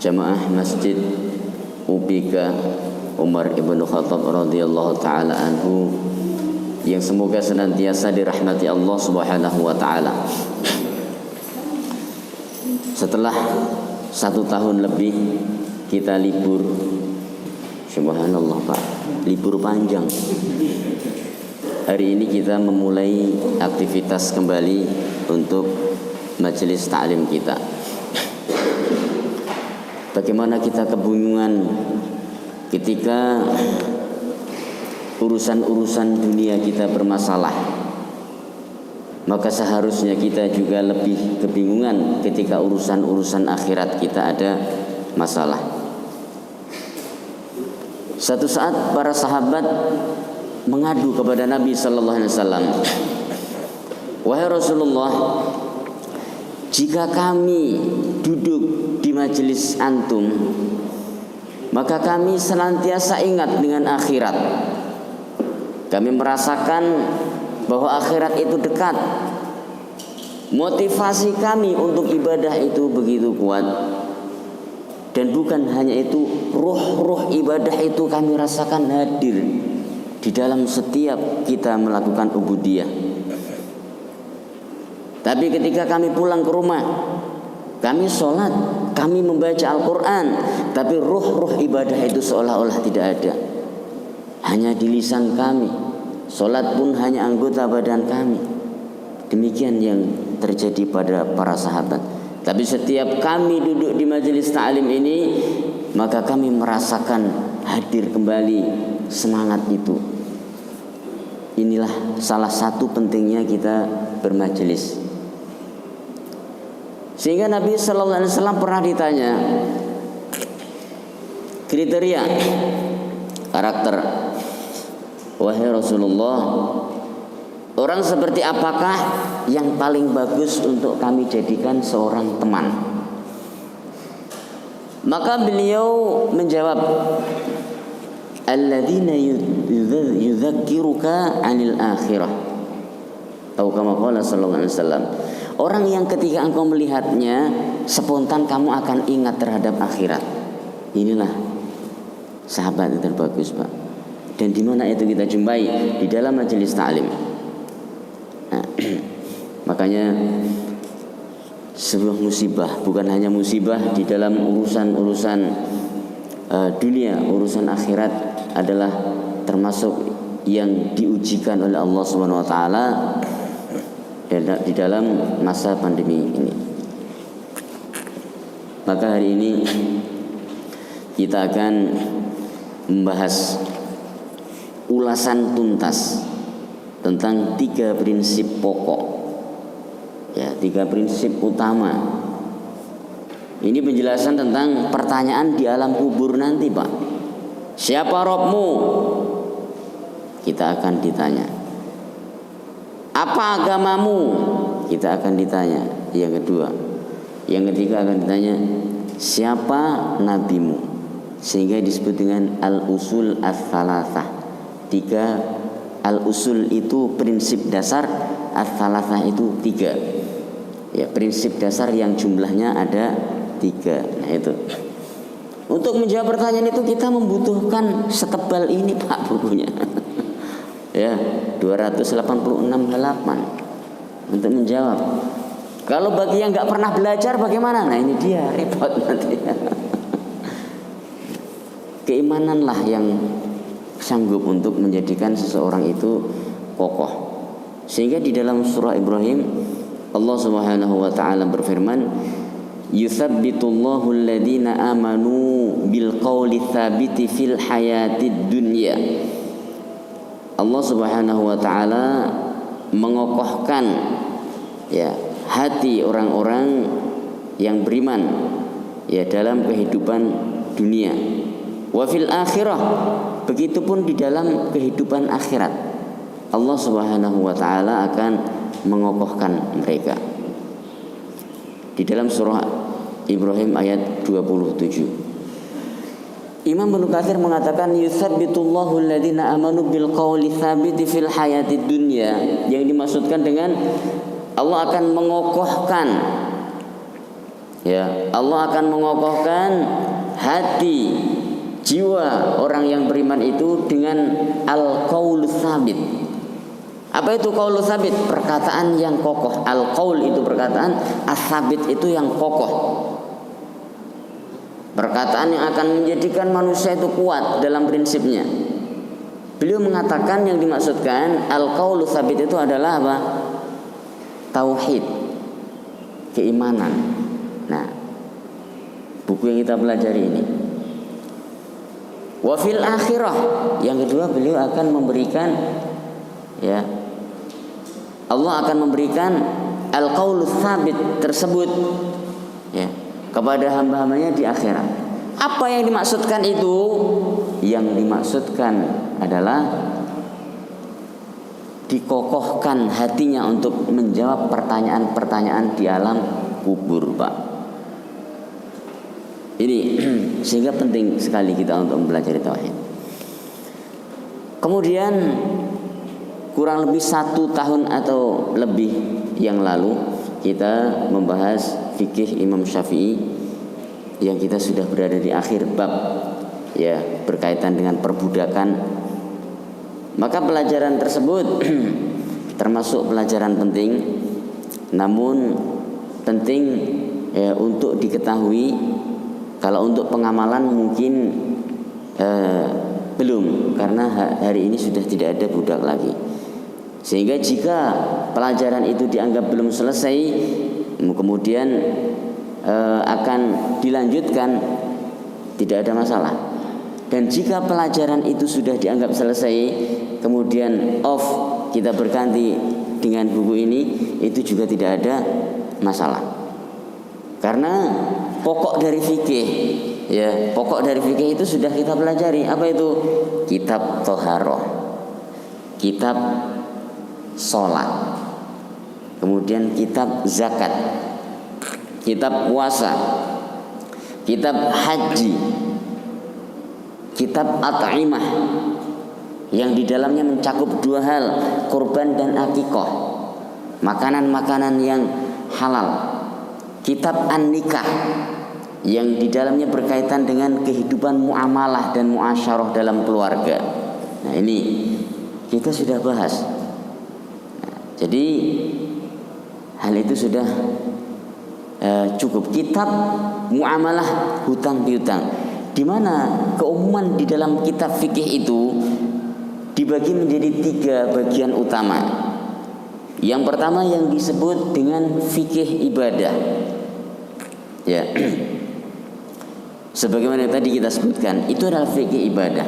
jamaah Masjid UPK Umar ibn Khattab radhiyallahu taala anhu yang semoga senantiasa dirahmati Allah Subhanahu wa taala. Setelah 1 tahun lebih kita libur, subhanallah Pak, libur panjang. Hari ini kita memulai aktivitas kembali untuk majelis ta'lim kita. Bagaimana kita kebingungan ketika urusan-urusan dunia kita bermasalah, maka seharusnya kita juga lebih kebingungan ketika urusan-urusan akhirat kita ada masalah. Satu saat para sahabat mengadu kepada Nabi sallallahu alaihi wasallam, "Wahai Rasulullah, jika kami duduk di majelis antum, maka kami senantiasa ingat dengan akhirat. Kami merasakan bahwa akhirat itu dekat. Motivasi kami untuk ibadah itu begitu kuat. Dan bukan hanya itu, ruh ibadah itu kami rasakan hadir di dalam setiap kita melakukan ubudiyah. Tapi ketika kami pulang ke rumah, kami sholat, kami membaca Al-Quran, tapi ruh ibadah itu seolah-olah tidak ada. Hanya di lisan kami. Sholat pun hanya anggota badan kami." Demikian yang terjadi pada para sahabat. Tapi setiap kami duduk di majelis ta'lim ini, maka kami merasakan hadir kembali semangat itu. Inilah salah satu pentingnya kita bermajelis. Sehingga Nabi sallallahu alaihi wasallam pernah ditanya kriteria karakter, "Wahai Rasulullah, orang seperti apakah yang paling bagus untuk kami jadikan seorang teman?" Maka beliau menjawab, "Alladzina yudzakiruka 'anil akhirah." Atau kama qala sallallahu alaihi wasallam, orang yang ketika engkau melihatnya spontan kamu akan ingat terhadap akhirat. Inilah sahabat yang terbagus, Pak. Dan di mana itu kita jumpai? Di dalam majelis ta'lim. Nah, makanya sebuah musibah, bukan hanya musibah di dalam urusan dunia, urusan akhirat adalah termasuk yang diujikan oleh Allah Subhanahu wa taala di dalam masa pandemi ini. Maka hari ini kita akan membahas ulasan tuntas tentang 3 prinsip pokok, ya, 3 prinsip utama. Ini penjelasan tentang pertanyaan di alam kubur nanti, Pak. Siapa Robmu? Kita akan ditanya. Apa agamamu? Kita akan ditanya. Yang kedua. Yang ketiga akan ditanya, siapa nabimu? Sehingga disebut dengan al-usul ats-tsalatsah. 3 al-usul itu prinsip dasar, ats-tsalatsah itu 3. Ya, prinsip dasar yang jumlahnya ada 3. Nah, itu. Untuk menjawab pertanyaan itu kita membutuhkan setebal ini, Pak, bukunya. Ya, 286 halaman untuk menjawab. Kalau bagi yang nggak pernah belajar bagaimana? Nah, ini dia repot nanti. Keimananlah yang sanggup untuk menjadikan seseorang itu kokoh. Sehingga di dalam surah Ibrahim Allah Subhanahu wa taala berfirman, "Yutsabbitullahu alladziina aamanu bil qauli tsabiti fil hayatid dunya." Allah Subhanahu wa taala mengokohkan, ya, hati orang-orang yang beriman, ya, dalam kehidupan dunia. Wa fil akhirah, begitupun di dalam kehidupan akhirat. Allah Subhanahu wa taala akan mengokohkan mereka. Di dalam surah Ibrahim ayat 27. Imam Ibnu Katsir mengatakan yutsabbitullahu alladziina amanu bil qauli tsabiti fil hayatid dunya. Yang dimaksudkan dengan Allah akan mengokohkan Ya, Allah akan mengokohkan hati jiwa orang yang beriman itu dengan al-qaul tsabit. Apa itu qaul tsabit? Perkataan yang kokoh. Al-qaul itu perkataan, as-tsabit itu yang kokoh. Perkataan yang akan menjadikan manusia itu kuat dalam prinsipnya. Beliau mengatakan yang dimaksudkan al-qaul tsabit itu adalah apa? Tauhid, keimanan. Nah, buku yang kita pelajari ini. Wa fil akhirah, yang kedua beliau akan memberikan, ya, Allah akan memberikan al-qaulus tsabit tersebut, ya, kepada hamba-hambanya di akhirat. Apa yang dimaksudkan itu? Yang dimaksudkan adalah dikokohkan hatinya untuk menjawab pertanyaan-pertanyaan di alam kubur, Pak. Ini sehingga penting sekali kita untuk mempelajari tauhid. Kemudian kurang lebih 1 tahun atau lebih yang lalu kita membahas fikih Imam Syafi'i yang kita sudah berada di akhir bab, ya, berkaitan dengan perbudakan. Maka pelajaran tersebut termasuk pelajaran penting, namun penting, ya, untuk diketahui. Kalau untuk pengamalan mungkin belum, karena hari ini sudah tidak ada budak lagi. Sehingga jika pelajaran itu dianggap belum selesai, kemudian akan dilanjutkan, tidak ada masalah. Dan jika pelajaran itu sudah dianggap selesai, kemudian off, kita berganti dengan buku ini, itu juga tidak ada masalah. Karena pokok dari fikih, ya, pokok dari fikih itu sudah kita pelajari. Apa itu? Kitab Thaharah, kitab sholat, kemudian kitab zakat, kitab puasa, kitab haji, kitab at'imah, yang di dalamnya mencakup 2 hal, kurban dan akikah, makanan-makanan yang halal. Kitab An-Nikah, yang di dalamnya berkaitan dengan kehidupan muamalah dan muasyarah dalam keluarga. Nah, ini kita sudah bahas. Nah, jadi hal itu sudah cukup. Kitab muamalah hutang piutang, di mana keumuman di dalam kitab fikih itu dibagi menjadi 3 bagian utama. Yang pertama yang disebut dengan fikih ibadah, ya, sebagaimana tadi kita sebutkan, itu adalah fikih ibadah.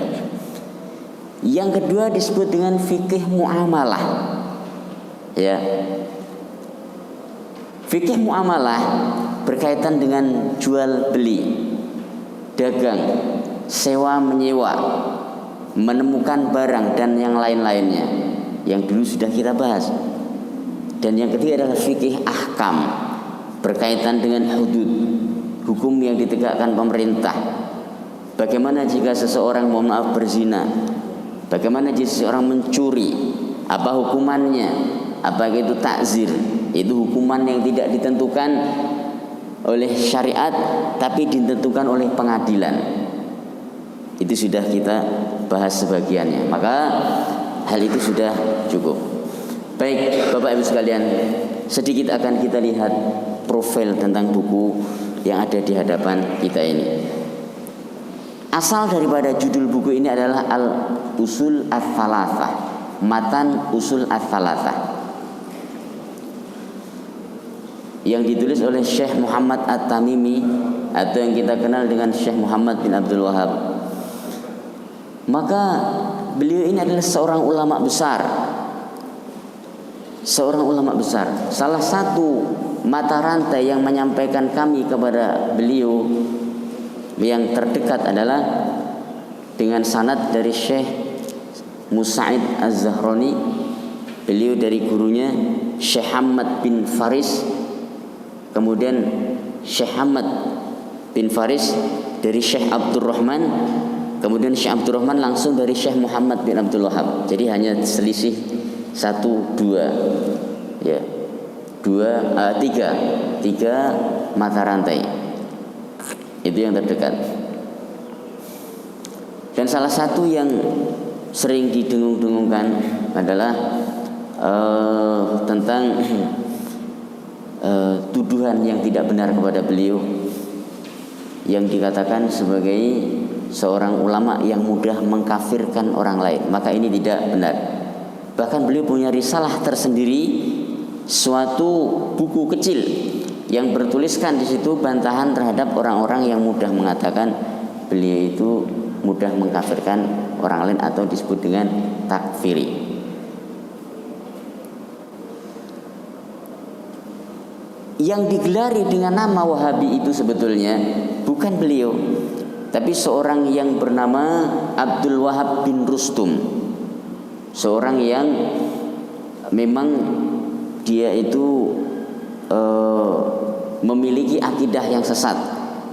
Yang kedua disebut dengan fikih muamalah, ya. Fikih muamalah berkaitan dengan jual beli, dagang, sewa menyewa, menemukan barang dan yang lain-lainnya, yang dulu sudah kita bahas. Dan yang ketiga adalah fikih ahkam, berkaitan dengan hudud, hukum yang ditegakkan pemerintah. Bagaimana jika seseorang, mohon maaf, berzina? Bagaimana jika seseorang mencuri? Apa hukumannya? Apa itu takzir? Itu hukuman yang tidak ditentukan oleh syariat, tapi ditentukan oleh pengadilan. Itu sudah kita bahas sebagiannya. Maka hal itu sudah cukup. Baik, Bapak Ibu sekalian, sedikit akan kita lihat profil tentang buku yang ada di hadapan kita ini. Asal daripada judul buku ini adalah Al-Usul Ats-Tsalatsah, Matan Usul Ats-Tsalatsah, yang ditulis oleh Syekh Muhammad At-Tamimi, atau yang kita kenal dengan Syekh Muhammad bin Abdul Wahab. Maka beliau ini adalah seorang ulama besar. Seorang ulama besar. Salah satu mata rantai yang menyampaikan kami kepada beliau yang terdekat adalah dengan sanad dari Syekh Musa'id Az-Zahrani. Beliau dari gurunya Syekh Hamad bin Faris, kemudian Syekh Hamad bin Faris dari Syekh Abdurrahman, kemudian Syekh Abdurrahman langsung dari Syekh Muhammad bin Abdul Wahab. Jadi hanya selisih 1, 2, ya, 2, 3. 3 mata rantai. Itu yang terdekat. Dan salah satu yang sering didengung-dengungkan adalah tentang tuduhan yang tidak benar kepada beliau, yang dikatakan sebagai seorang ulama yang mudah mengkafirkan orang lain. Maka ini tidak benar. Bahkan beliau punya risalah tersendiri, suatu buku kecil yang bertuliskan di situ bantahan terhadap orang-orang yang mudah mengatakan beliau itu mudah mengkafirkan orang lain atau disebut dengan takfiri. Yang digelari dengan nama Wahabi itu sebetulnya bukan beliau, tapi seorang yang bernama Abdul Wahab bin Rustum. Seorang yang memang dia itu memiliki akidah yang sesat,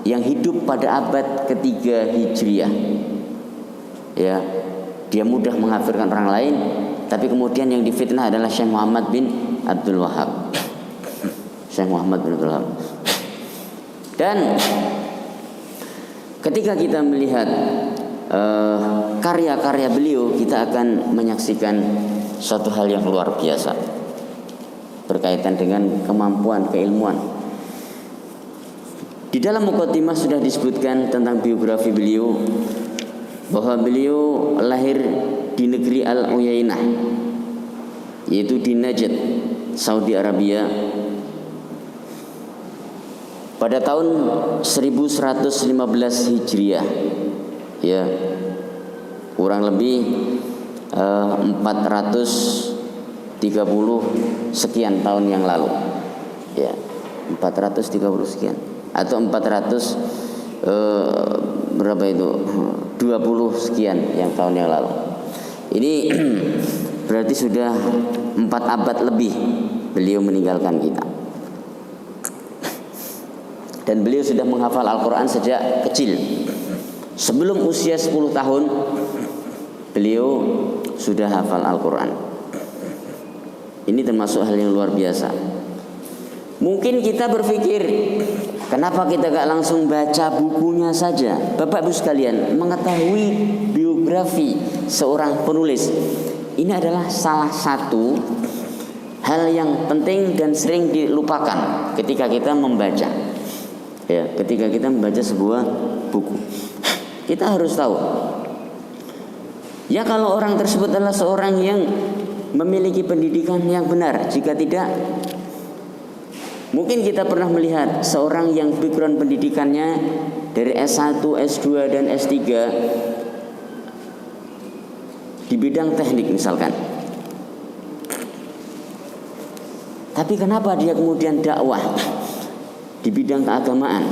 yang hidup pada abad ketiga Hijriah. Ya, dia mudah mengkafirkan orang lain, tapi kemudian yang difitnah adalah Syekh Muhammad bin Abdul Wahab. Syekh Muhammad bin Abdul Wahab. Dan ketika kita melihat karya-karya beliau, kita akan menyaksikan suatu hal yang luar biasa berkaitan dengan kemampuan keilmuan. Di dalam muqaddimah sudah disebutkan tentang biografi beliau, bahwa beliau lahir di negeri Al-Uyainah, yaitu di Najd, Saudi Arabia, pada tahun 1115 Hijriah, ya, kurang lebih 430 sekian tahun yang lalu, ya, 430 sekian atau 400 berapa itu 20 sekian yang tahun yang lalu. Ini berarti sudah 4 abad lebih beliau meninggalkan kita. Dan beliau sudah menghafal Al-Quran sejak kecil. Sebelum usia 10 tahun beliau sudah hafal Al-Quran. Ini termasuk hal yang luar biasa. Mungkin kita berpikir, kenapa kita gak langsung baca bukunya saja? Bapak Ibu sekalian, mengetahui biografi seorang penulis, ini adalah salah satu hal yang penting dan sering dilupakan ketika kita membaca. Ya, ketika kita membaca sebuah buku, kita harus tahu, ya, kalau orang tersebut adalah seorang yang memiliki pendidikan yang benar. Jika tidak, mungkin kita pernah melihat seorang yang background pendidikannya dari S1, S2, dan S3 di bidang teknik misalkan. Tapi kenapa dia kemudian dakwah di bidang keagamaan?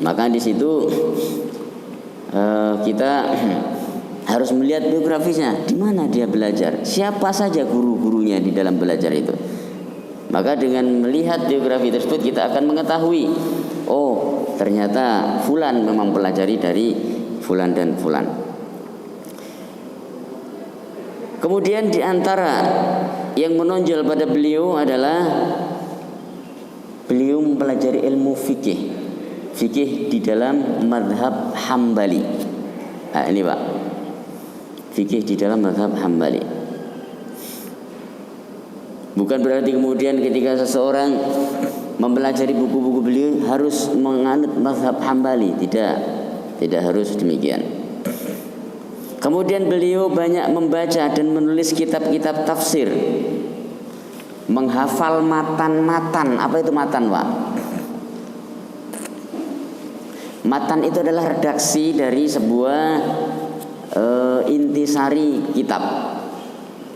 Maka di situ kita harus melihat biografisnya, di mana dia belajar, siapa saja guru-gurunya di dalam belajar itu. Maka dengan melihat biografi tersebut kita akan mengetahui, oh, ternyata fulan memang pelajari dari fulan dan fulan. Kemudian di antara yang menonjol pada beliau adalah beliau mempelajari ilmu fikih di dalam mazhab Hambali. Nah, ini Pak, fikih di dalam mazhab Hambali. Bukan berarti kemudian ketika seseorang mempelajari buku-buku beliau harus menganut mazhab Hambali. Tidak harus demikian. Kemudian beliau banyak membaca dan menulis kitab-kitab tafsir, menghafal matan-matan. Apa itu matan, Pak? Matan itu adalah redaksi dari sebuah intisari kitab.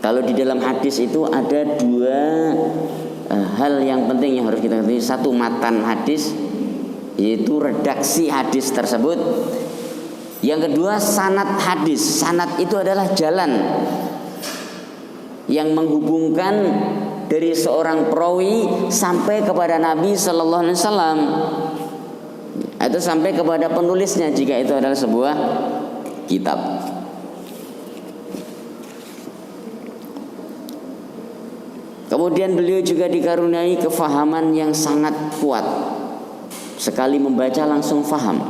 Kalau di dalam hadis itu ada 2 hal yang penting yang harus kita ketahui. Satu, matan hadis, yaitu redaksi hadis tersebut. Yang kedua, sanad hadis. Sanad itu adalah jalan yang menghubungkan dari seorang perawi sampai kepada Nabi Sallallahu Alaihi Wasallam, atau sampai kepada penulisnya jika itu adalah sebuah kitab. Kemudian beliau juga dikaruniai kefahaman yang sangat kuat. Sekali membaca langsung faham.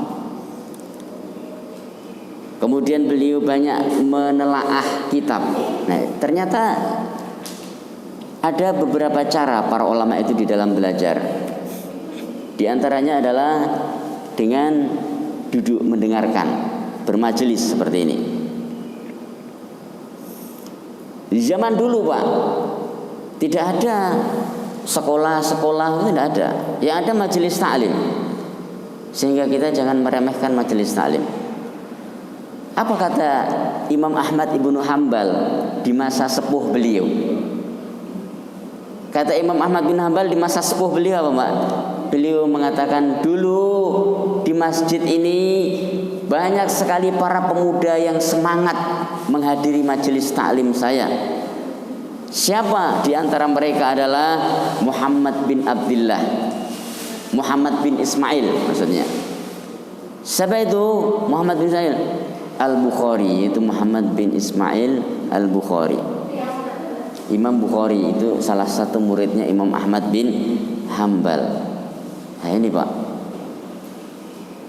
Kemudian beliau banyak menelaah kitab. Nah, ternyata ada beberapa cara para ulama itu di dalam belajar. Di antaranya adalah dengan duduk mendengarkan, bermajelis seperti ini. Di zaman dulu, Pak, tidak ada sekolah-sekolah, itu tidak ada. Yang ada majelis taklim. Sehingga kita jangan meremehkan majelis taklim. Apa kata Imam Ahmad ibnu Hanbal di masa sepuh beliau? Kata Imam Ahmad bin Hanbal di masa sepuh beliau apa, Pak? Beliau mengatakan, dulu di masjid ini banyak sekali para pemuda yang semangat menghadiri majelis taklim saya. Siapa di antara mereka adalah Muhammad bin Abdullah, Muhammad bin Ismail maksudnya. Siapa itu Muhammad bin Ismail? Al-Bukhari, itu Muhammad bin Ismail Al-Bukhari. Imam Bukhari itu salah satu muridnya Imam Ahmad bin Hanbal. Nah ini, Pak.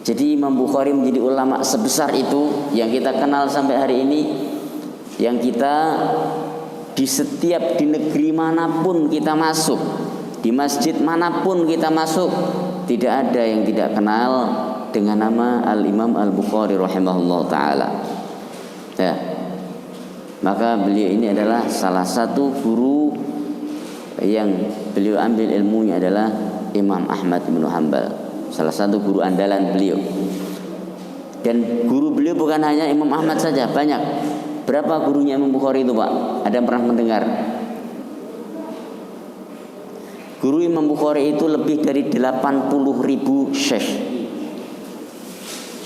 Jadi Imam Bukhari menjadi ulama sebesar itu yang kita kenal sampai hari ini, yang kita di setiap di negeri manapun kita masuk, di masjid manapun kita masuk, tidak ada yang tidak kenal dengan nama Al-Imam Al-Bukhari rahimahullah ta'ala. Ya. Maka beliau ini adalah salah satu guru yang beliau ambil ilmunya adalah Imam Ahmad bin Hanbal, salah satu guru andalan beliau. Dan guru beliau bukan hanya Imam Ahmad saja, banyak. Berapa gurunya Imam Bukhari itu, Pak? Ada yang pernah mendengar? Guru Imam Bukhari itu lebih dari 80.000 syekh.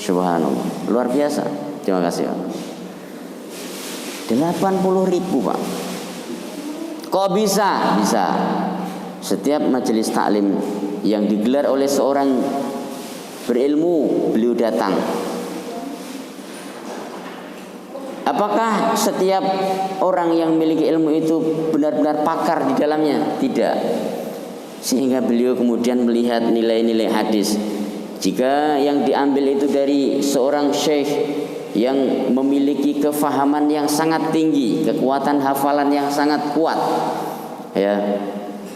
Subhanallah, luar biasa. Terima kasih, Pak. 80.000, Pak. Kok bisa? Bisa. Setiap majelis taklim yang digelar oleh seorang berilmu, beliau datang. Apakah setiap orang yang memiliki ilmu itu benar-benar pakar di dalamnya? Tidak. Sehingga beliau kemudian melihat nilai-nilai hadis. Jika yang diambil itu dari seorang syekh yang memiliki kefahaman yang sangat tinggi, kekuatan hafalan yang sangat kuat, ya,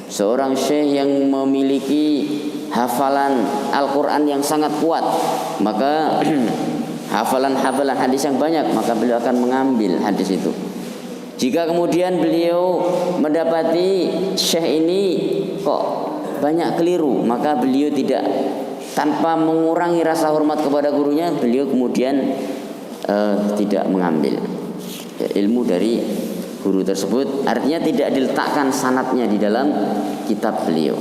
seorang syekh yang memiliki hafalan Al-Quran yang sangat kuat, maka hafalan-hafalan hadis yang banyak, maka beliau akan mengambil hadis itu. Jika kemudian beliau mendapati syekh ini kok banyak keliru, maka beliau tidak, tanpa mengurangi rasa hormat kepada gurunya, beliau kemudian tidak mengambil ilmu dari guru tersebut. Artinya tidak diletakkan sanadnya di dalam kitab beliau.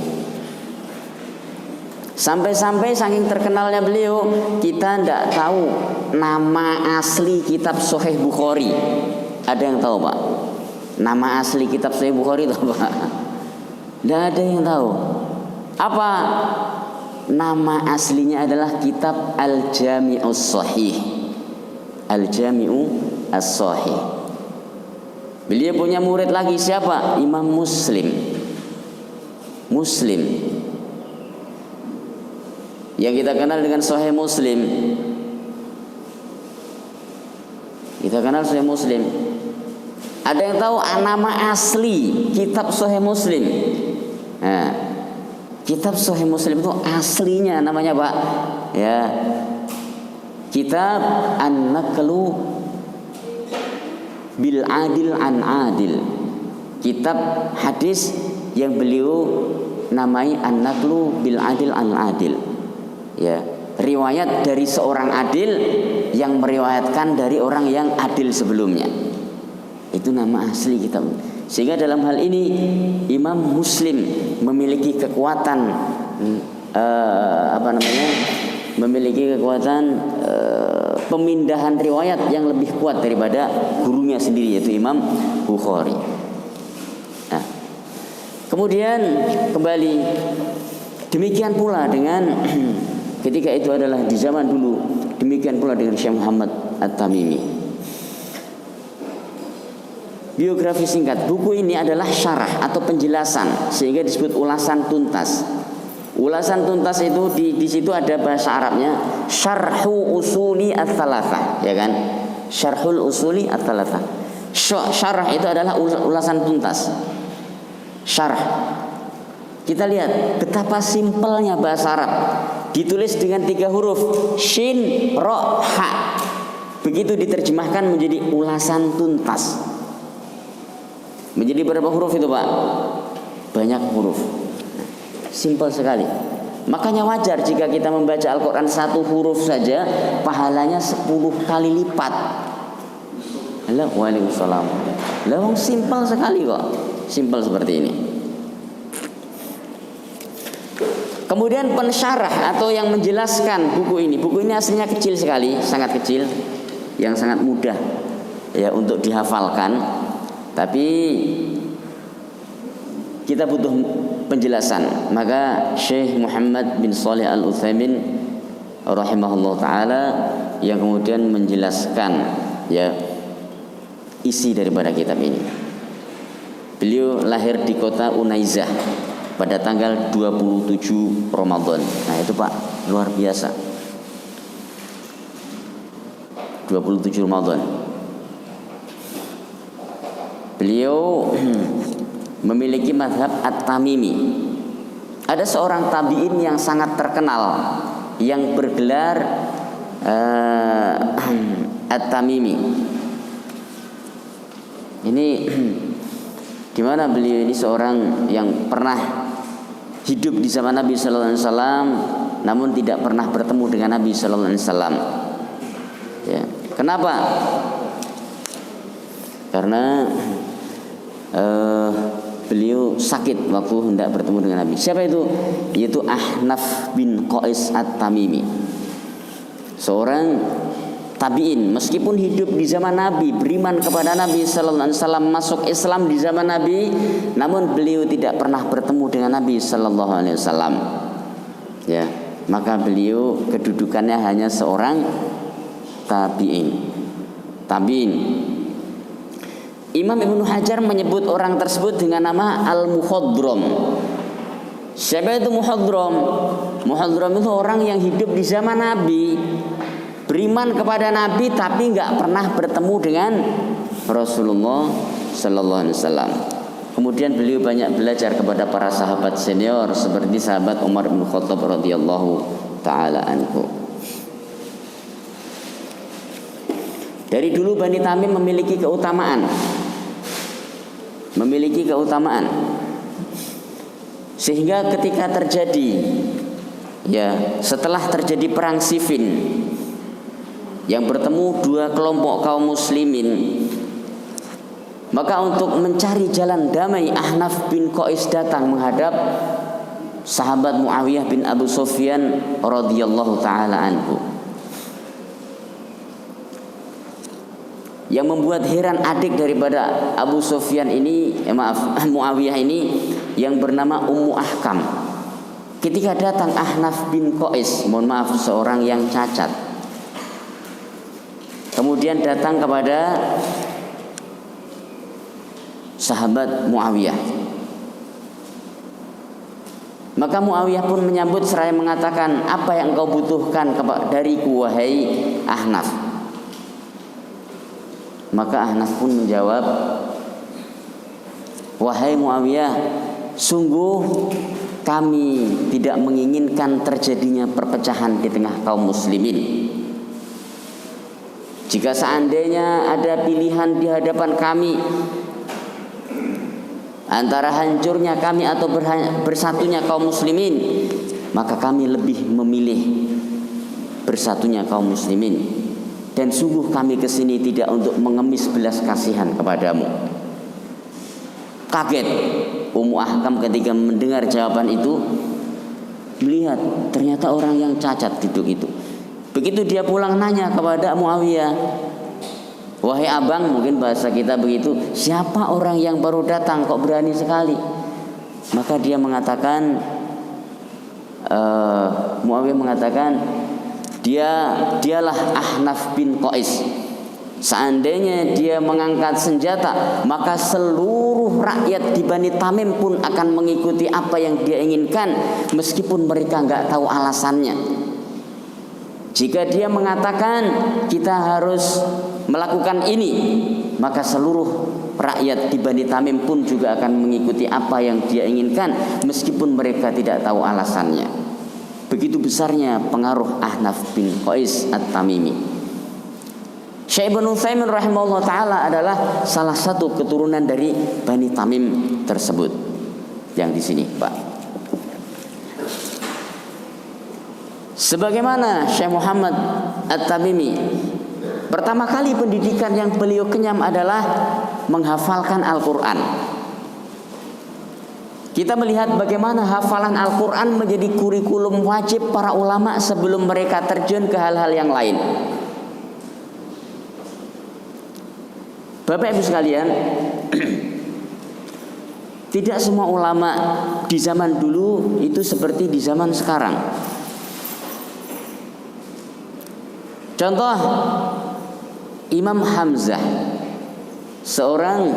Sampai-sampai saking terkenalnya beliau, kita tidak tahu nama asli kitab Sahih Bukhari. Ada yang tahu, Pak? Nama asli kitab Sahih Bukhari itu apa? Tidak ada yang tahu. Apa nama aslinya? Adalah kitab Al-Jami'us Sahih. Al-Jami'u As-Sahih. Beliau punya murid lagi, siapa? Imam Muslim. Muslim yang kita kenal dengan Sahih Muslim. Kita kenal Sahih Muslim. Ada yang tahu nama asli kitab Sahih Muslim? Nah, kitab Sahih Muslim itu aslinya namanya, Pak, ya, Kitab An-Naqlu bil Adil an Adil. Kitab hadis yang beliau namai An-Naqlu bil Adil an Adil. Ya, riwayat dari seorang adil yang meriwayatkan dari orang yang adil sebelumnya. Itu nama asli kitab. Sehingga dalam hal ini Imam Muslim memiliki kekuatan memiliki kekuatan pemindahan riwayat yang lebih kuat daripada gurunya sendiri, yaitu Imam Bukhari. Nah, kemudian kembali, demikian pula dengan ketika itu adalah di zaman dulu, demikian pula dengan Syekh Muhammad At-Tamimi. biografi singkat. Buku ini adalah syarah atau penjelasan sehingga disebut ulasan tuntas. Ulasan tuntas itu di situ ada bahasa Arabnya syarhu usuli ats-tsalatsah, ya kan? Syarhul usuli ats-tsalatsah. Syarah itu adalah ulasan tuntas. Syarah. Kita lihat betapa simpelnya bahasa Arab. Ditulis dengan 3 huruf shin, ro, ha. Begitu diterjemahkan menjadi ulasan tuntas. Menjadi berapa huruf itu, Pak? Banyak huruf. Simpel sekali. Makanya wajar jika kita membaca Al-Quran 1 huruf saja pahalanya 10 kali lipat. Waalaikumsalam. Lawang simpel sekali kok. Simpel seperti ini. Kemudian pensyarah atau yang menjelaskan buku ini. Buku ini aslinya kecil sekali, sangat kecil, yang sangat mudah ya untuk dihafalkan. Tapi kita butuh penjelasan. Maka Syekh Muhammad bin Shalih Al-Utsaimin rahimahullah taala yang kemudian menjelaskan ya isi daripada kitab ini. Beliau lahir di kota Unaizah pada tanggal 27 Ramadan. Nah itu Pak, luar biasa. 27 Ramadan. Beliau memiliki mazhab At-Tamimi. Ada seorang tabi'in yang sangat terkenal yang bergelar At-Tamimi. Ini di mana beliau ini seorang yang pernah hidup di zaman Nabi sallallahu alaihi wasallam namun tidak pernah bertemu dengan Nabi sallallahu alaihi wasallam. Ya. Kenapa? Karena beliau sakit waktu hendak bertemu dengan Nabi. Siapa itu? Yaitu Ahnaf bin Qais At-Tamimi. Seorang tabi'in, meskipun hidup di zaman Nabi, beriman kepada Nabi sallallahu alaihi wasallam, masuk Islam di zaman Nabi, namun beliau tidak pernah bertemu dengan Nabi sallallahu alaihi wasallam. Ya, maka beliau kedudukannya hanya seorang tabi'in. Imam Ibnu Hajar menyebut orang tersebut dengan nama Al-Mukhadram. Siapa itu Mukhadram? Mukhadram itu orang yang hidup di zaman Nabi, beriman kepada Nabi tapi nggak pernah bertemu dengan Rasulullah Sallallahu Alaihi Wasallam. Kemudian beliau banyak belajar kepada para sahabat senior seperti sahabat Umar bin Khattab radhiyallahu taala anhu. Dari dulu Bani Tamim memiliki keutamaan. Sehingga ketika terjadi setelah terjadi perang Siffin yang bertemu 2 kelompok kaum muslimin, maka untuk mencari jalan damai Ahnaf bin Qais datang menghadap sahabat Muawiyah bin Abu Sufyan radhiyallahu taala anhu. Yang membuat heran adik daripada Abu Sufyan ini, Muawiyah ini, yang bernama Ummu Ahkam. Ketika datang Ahnaf bin Qais, seorang yang cacat, kemudian datang kepada sahabat Muawiyah, maka Muawiyah pun menyambut seraya mengatakan, apa yang engkau butuhkan dariku wahai Ahnaf? Maka Ahnaf pun menjawab, wahai Muawiyah, sungguh kami tidak menginginkan terjadinya perpecahan di tengah kaum muslimin. Jika seandainya ada pilihan di hadapan kami antara hancurnya kami atau bersatunya kaum muslimin, maka kami lebih memilih bersatunya kaum muslimin. Dan sungguh kami kesini tidak untuk mengemis belas kasihan kepadamu. Kaget Ummu Ahkam ketika mendengar jawaban itu, melihat ternyata orang yang cacat duduk itu. Begitu dia pulang nanya kepada Muawiyah, wahai abang, mungkin bahasa kita begitu, siapa orang yang baru datang kok berani sekali? Maka dia mengatakan, Muawiyah mengatakan, dialah Ahnaf bin Qais, Seandainya dia mengangkat senjata, maka seluruh rakyat di Bani Tamim pun akan mengikuti apa yang dia inginkan, meskipun mereka nggak tahu alasannya. Jika dia mengatakan kita harus melakukan ini, maka seluruh rakyat di Bani Tamim pun juga akan mengikuti apa yang dia inginkan, meskipun mereka tidak tahu alasannya. Begitu besarnya pengaruh Ahnaf bin Qais At-Tamimi. Syekh Ibnu Utsaimin rahimahullah ta'ala adalah salah satu keturunan dari Bani Tamim tersebut. Yang di sini, Pak. Sebagaimana Syekh Muhammad At-Tamimi, pertama kali pendidikan yang beliau kenyam adalah menghafalkan Al-Quran. Kita melihat bagaimana hafalan Al-Quran menjadi kurikulum wajib para ulama sebelum mereka terjun ke hal-hal yang lain. Bapak Ibu sekalian, tidak semua ulama di zaman dulu itu seperti di zaman sekarang. Contoh, Imam Hamzah, seorang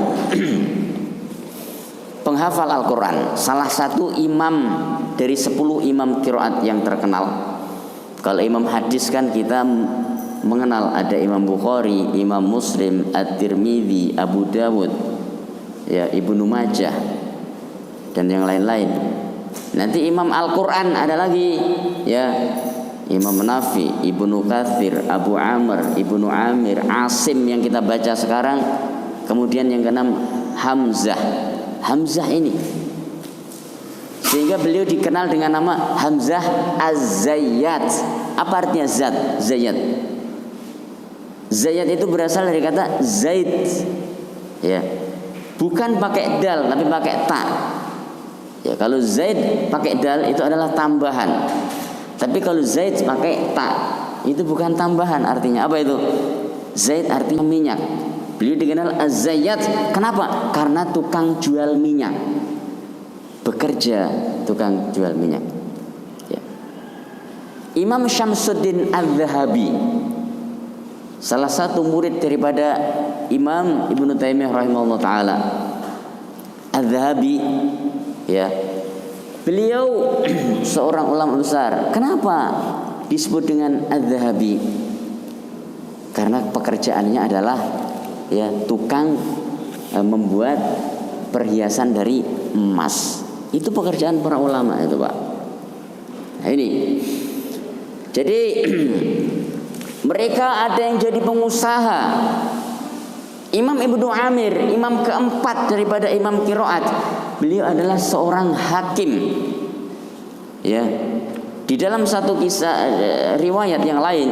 penghafal Al-Quran, salah satu imam dari 10 imam qiraat yang terkenal. Kalau imam hadis kan kita mengenal ada Imam Bukhari, Imam Muslim, At-Tirmidzi, Abu Dawud, ya, Ibnu Majah dan yang lain-lain. Nanti Imam Al-Quran ada lagi, ya, Imam Nafi, Ibnu Katsir, Abu Amr, Ibnu Amir, Asim yang kita baca sekarang. Kemudian yang keenam Hamzah. Hamzah ini, sehingga beliau dikenal dengan nama Hamzah Az-Zayyat. Apa artinya zat? Zayyat. Zayyat itu berasal dari kata Zaid, ya, bukan pakai dal tapi pakai ta. Ya, kalau Zaid pakai dal itu adalah tambahan, tapi kalau Zaid pakai ta itu bukan tambahan. Artinya apa itu? Zaid artinya minyak. Beliau dikenal Az-Zayyat. Kenapa? Karena tukang jual minyak, bekerja tukang jual minyak, ya. Imam Syamsuddin Al-Zahabi, salah satu murid daripada Imam Ibnu Taimiyah rahimahullah ta'ala. Al-Zahabi, ya, beliau seorang ulama besar. Kenapa disebut dengan Al-Zahabi? Karena pekerjaannya adalah, ya, tukang membuat perhiasan dari emas. Itu pekerjaan para ulama itu, Pak. Nah ini, jadi mereka ada yang jadi pengusaha. Imam Ibnu Amir, imam keempat daripada imam qiraat, beliau adalah seorang hakim. Ya, di dalam satu kisah riwayat yang lain,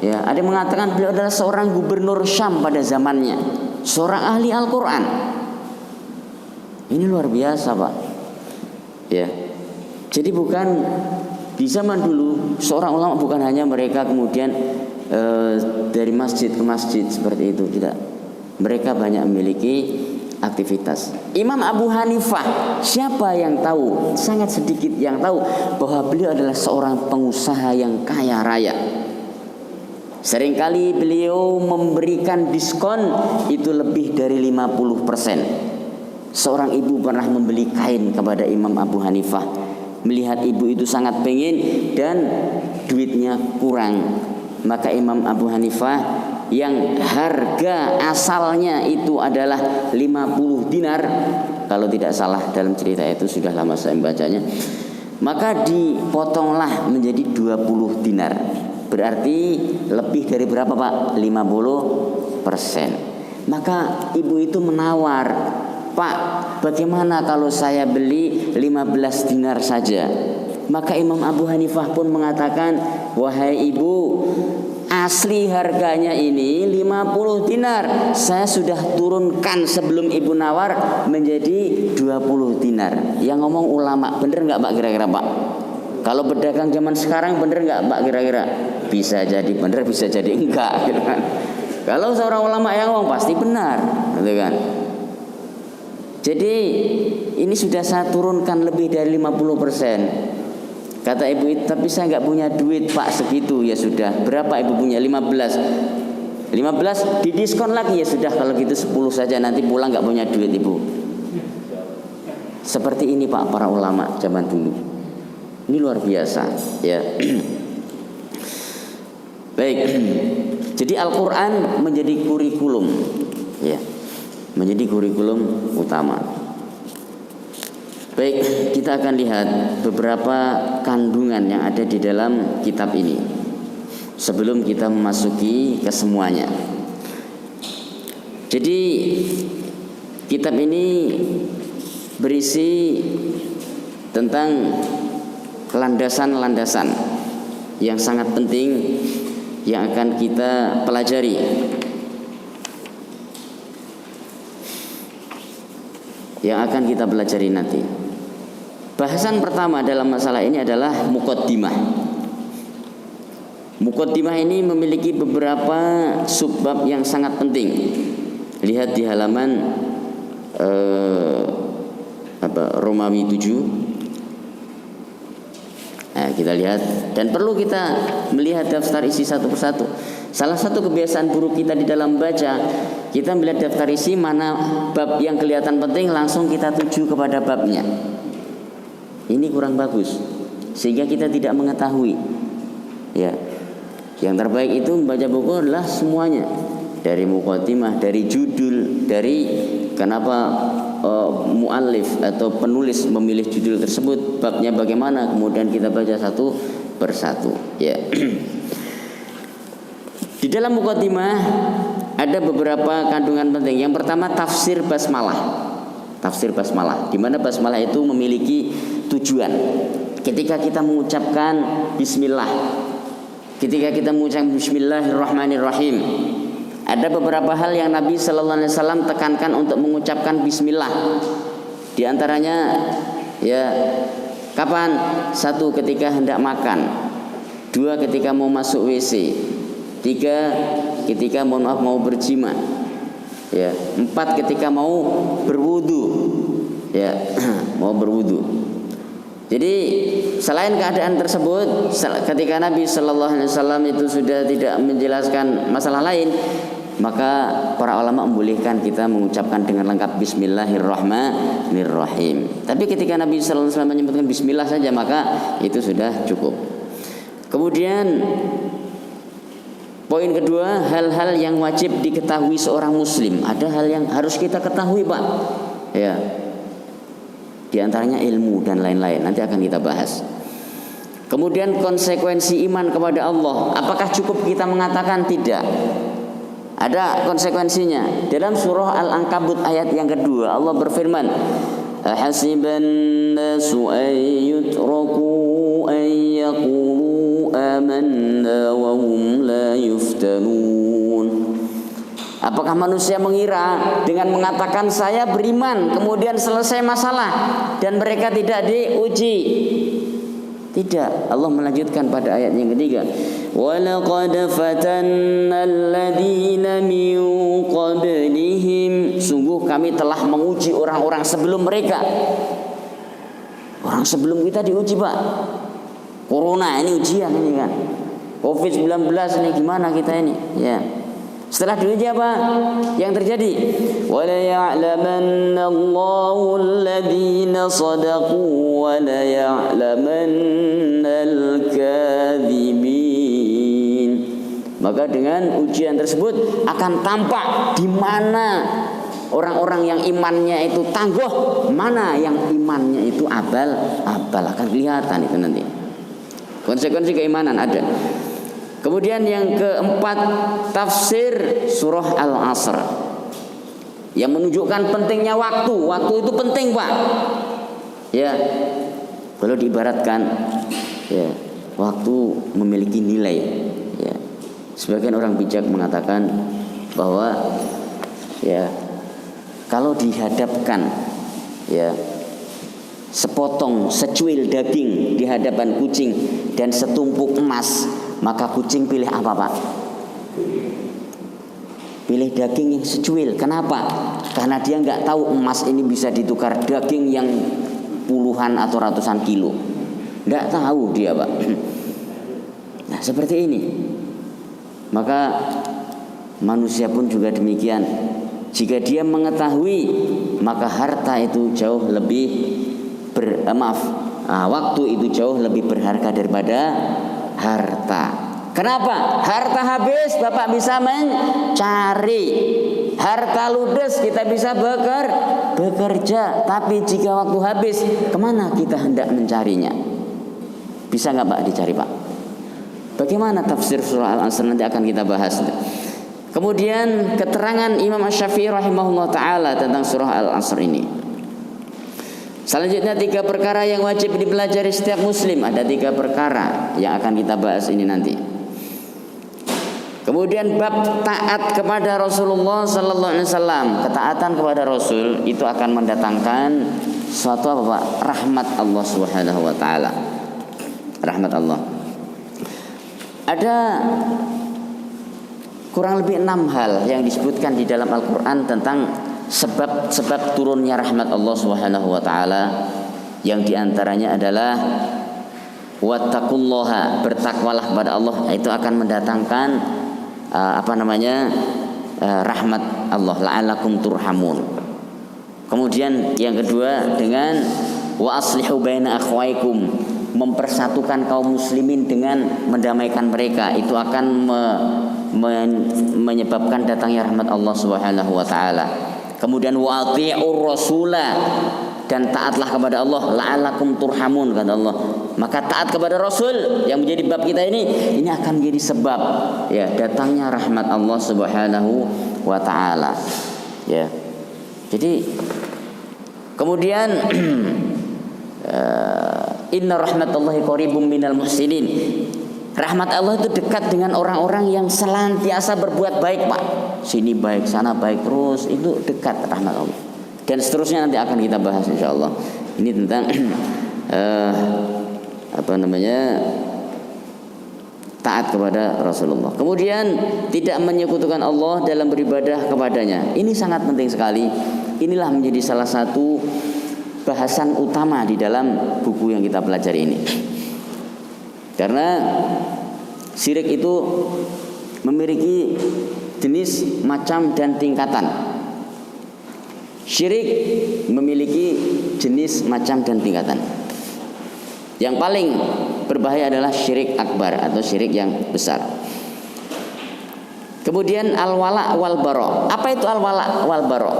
ya, ada yang mengatakan beliau adalah seorang gubernur Syam pada zamannya, seorang ahli Al-Quran. Ini luar biasa, Pak. Ya, jadi bukan di zaman dulu seorang ulama bukan hanya mereka kemudian dari masjid ke masjid seperti itu, tidak. Mereka banyak memiliki aktivitas. Imam Abu Hanifah, siapa yang tahu? Sangat sedikit yang tahu bahwa beliau adalah seorang pengusaha yang kaya raya. Seringkali beliau memberikan diskon itu lebih dari 50%. Seorang ibu pernah membeli kain kepada Imam Abu Hanifah. Melihat ibu itu sangat pengen dan duitnya kurang, maka Imam Abu Hanifah yang harga asalnya itu adalah 50 dinar, kalau tidak salah dalam cerita itu, sudah lama saya membacanya, maka dipotonglah menjadi 20 dinar. Berarti lebih dari berapa, Pak? 50%. Maka ibu itu menawar, Pak, bagaimana kalau saya beli 15 dinar saja? Maka Imam Abu Hanifah pun mengatakan, wahai ibu, asli harganya ini 50 dinar. Saya sudah turunkan sebelum ibu nawar menjadi 20 dinar. Yang ngomong ulama, bener nggak Pak kira-kira, Pak? Kalau pedagang zaman sekarang bener nggak Pak kira-kira? Bisa jadi bener, bisa jadi enggak, gitu kan? Kalau seorang ulama yang ngomong pasti benar, gitu kan? Jadi ini sudah saya turunkan lebih dari 50%. Kata ibu itu, tapi saya nggak punya duit Pak segitu. Ya sudah, berapa ibu punya? 15. 15 didiskon lagi, ya sudah kalau gitu 10 saja, nanti pulang nggak punya duit ibu. Seperti ini Pak para ulama zaman dulu. Ini luar biasa ya. Baik. Jadi Al-Qur'an menjadi kurikulum ya. Menjadi kurikulum utama. Baik, kita akan lihat beberapa kandungan yang ada di dalam kitab ini sebelum kita memasuki kesemuanya. Jadi kitab ini berisi tentang landasan-landasan yang sangat penting yang akan kita pelajari. Yang akan kita pelajari nanti. Bahasan pertama dalam masalah ini adalah muqaddimah. Muqaddimah ini memiliki beberapa subbab yang sangat penting. Lihat di halaman Romawi 7. Nah, kita lihat dan perlu kita melihat daftar isi satu persatu. Salah satu kebiasaan buruk kita di dalam baca, kita melihat daftar isi, mana bab yang kelihatan penting langsung kita tuju kepada babnya. Ini kurang bagus, sehingga kita tidak mengetahui. Ya, yang terbaik itu membaca buku adalah semuanya, dari muqaddimah, dari judul, dari kenapa muallif atau penulis memilih judul tersebut, babnya bagaimana, kemudian kita baca satu persatu. Ya. Di dalam muqaddimah ada beberapa kandungan penting. Yang pertama tafsir basmalah. Tafsir basmalah, di mana basmalah itu memiliki tujuan. Ketika kita mengucapkan bismillah, ketika kita mengucapkan bismillahirrahmanirrahim, ada beberapa hal yang Nabi sallallahu alaihi wasallam tekankan untuk mengucapkan bismillah. Di antaranya ya, kapan? 1 ketika hendak makan, 2 ketika mau masuk WC, 3 ketika mau berjima, ya, 4 ketika mau berwudu, ya, mau berwudu. Jadi selain keadaan tersebut, ketika Nabi Shallallahu Alaihi Wasallam itu sudah tidak menjelaskan masalah lain, maka para ulama membolehkan kita mengucapkan dengan lengkap Bismillahirrahmanirrahim. Tapi ketika Nabi Shallallahu Alaihi Wasallam menyebutkan Bismillah saja, maka itu sudah cukup. Kemudian poin kedua, hal-hal yang wajib diketahui seorang muslim. Ada hal yang harus kita ketahui, Pak. Ya. Di antaranya ilmu dan lain-lain. Nanti akan kita bahas. Kemudian konsekuensi iman kepada Allah. Apakah cukup kita mengatakan tidak? Ada konsekuensinya. Dalam surah Al-Ankabut ayat yang kedua, Allah berfirman, "Ahasiban nasu an yutraku an yaqulu amanna wa hum la yuftanun." Apakah manusia mengira dengan mengatakan saya beriman kemudian selesai masalah dan mereka tidak diuji? Tidak. Allah melanjutkan pada ayat yang ketiga, "Walaqad fatanna alladziina min qablihim." Sungguh kami telah menguji orang-orang sebelum mereka. Orang sebelum kita diuji, Pak. Corona ini ujian ini kan. Covid-19 ini gimana kita ini? Ya. Setelah diuji apa yang terjadi? Wala ya'lamanna Allahu alladziina shadaqu wa la ya'lamanna al-kadzibin. Maka dengan ujian tersebut akan tampak di mana orang-orang yang imannya itu tangguh, mana yang imannya itu abal akan kelihatan itu nanti. Konsekuensi keimanan ada. Kemudian yang keempat, tafsir surah Al-Asr yang menunjukkan pentingnya waktu. Waktu itu penting, Pak. Ya, kalau diibaratkan, ya, waktu memiliki nilai. Ya, sebagian orang bijak mengatakan bahwa, ya, kalau dihadapkan, ya, sepotong, secuil daging di hadapan kucing dan setumpuk emas, maka kucing pilih apa, Pak? Pilih daging yang secuil. Kenapa? Karena dia nggak tahu emas ini bisa ditukar daging yang puluhan atau ratusan kilo. Nggak tahu dia, Pak. Nah, seperti ini. Maka Manusia pun juga demikian. Jika dia mengetahui, maka harta itu jauh lebih waktu itu jauh lebih berharga daripada harta. Kenapa? Harta habis Bapak bisa mencari, harta ludes kita bisa bekerja. Tapi jika waktu habis, kemana kita hendak mencarinya? Bisa nggak Pak dicari Pak? Bagaimana tafsir surah Al-Asr nanti akan kita bahas. Kemudian keterangan Imam Asy-Syafi'i rahimahullah ta'ala tentang surah Al-Asr ini. Selanjutnya 3 perkara yang wajib dipelajari setiap muslim. Ada 3 perkara yang akan kita bahas ini nanti. Kemudian bab taat kepada Rasulullah sallallahu alaihi wasallam. Ketaatan kepada Rasul itu akan mendatangkan suatu apa Pak? Rahmat Allah Subhanahu wa taala. Rahmat Allah. Ada kurang lebih 6 hal yang disebutkan di dalam Al-Qur'an tentang sebab turunnya rahmat Allah Subhanahu wa taala. Yang diantaranya adalah wattaqullaha, bertakwalah kepada Allah, itu akan mendatangkan rahmat Allah, la'allakum turhamun. Kemudian yang kedua dengan wa aslihu baina akhwaikum, mempersatukan kaum muslimin dengan mendamaikan mereka, itu akan menyebabkan datangnya rahmat Allah Subhanahu wa taala. Kemudian wa ati'ur rasula, dan taatlah kepada Allah, la'allakum turhamun kata Allah. Maka taat kepada Rasul yang menjadi bab kita ini akan menjadi sebab ya datangnya rahmat Allah Subhanahu wa taala. Ya. Jadi kemudian inna rahmatallahi qaribum minal muhsinin. Rahmat Allah itu dekat dengan orang-orang yang senantiasa berbuat baik, Pak. Sini baik, sana baik, terus itu dekat rahmat Allah. Dan seterusnya nanti akan kita bahas insyaallah. Ini tentang taat kepada Rasulullah. Kemudian tidak menyekutukan Allah dalam beribadah kepadanya. Ini sangat penting sekali. Inilah menjadi salah satu bahasan utama di dalam buku yang kita pelajari ini. Karena syirik itu memiliki jenis, macam, dan tingkatan. Syirik memiliki jenis, macam, dan tingkatan. Yang paling berbahaya adalah syirik akbar atau syirik yang besar. Kemudian al-wala wal bara. Apa itu al-wala wal bara?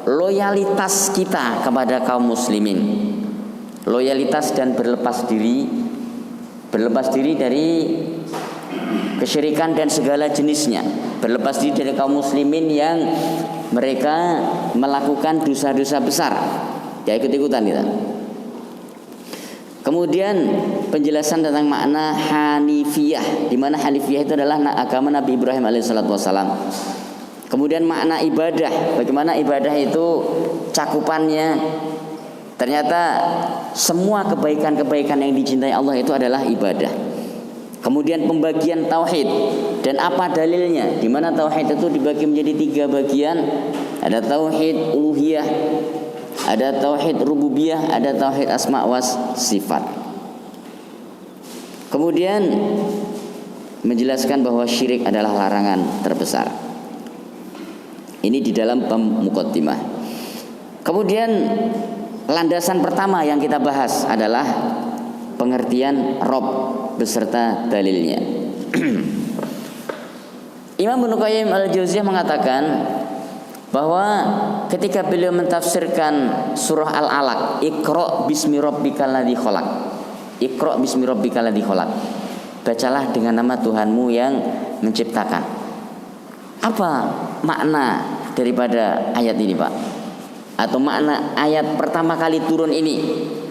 Loyalitas kita kepada kaum muslimin. Loyalitas dan berlepas diri dari kesyirikan dan segala jenisnya. Berlepas diri dari kaum muslimin yang mereka melakukan dosa-dosa besar. Ya ikut-ikutan kita. Kemudian penjelasan tentang makna hanifiyah, di mana hanifiyah itu adalah agama Nabi Ibrahim alaihissalatu wassalam. Kemudian makna ibadah, bagaimana ibadah itu cakupannya. Ternyata semua kebaikan-kebaikan yang dicintai Allah itu adalah ibadah. Kemudian pembagian tauhid dan apa dalilnya? Di mana tauhid itu dibagi menjadi 3 bagian. Ada tauhid uluhiyah, ada tauhid rububiyah, ada tauhid asma wa sifat. Kemudian menjelaskan bahwa syirik adalah larangan terbesar. Ini di dalam muqaddimah. Kemudian landasan pertama yang kita bahas adalah pengertian Rabb beserta dalilnya. Imam Ibnu Qayyim al-Jauziyah mengatakan bahwa ketika beliau mentafsirkan surah Al-Alaq, Iqra bismi rabbikal ladzi khalaq. Iqra bismi rabbikal ladzi khalaq. Bacalah dengan nama Tuhanmu yang menciptakan. Apa makna daripada ayat ini, Pak? Atau makna ayat pertama kali turun ini?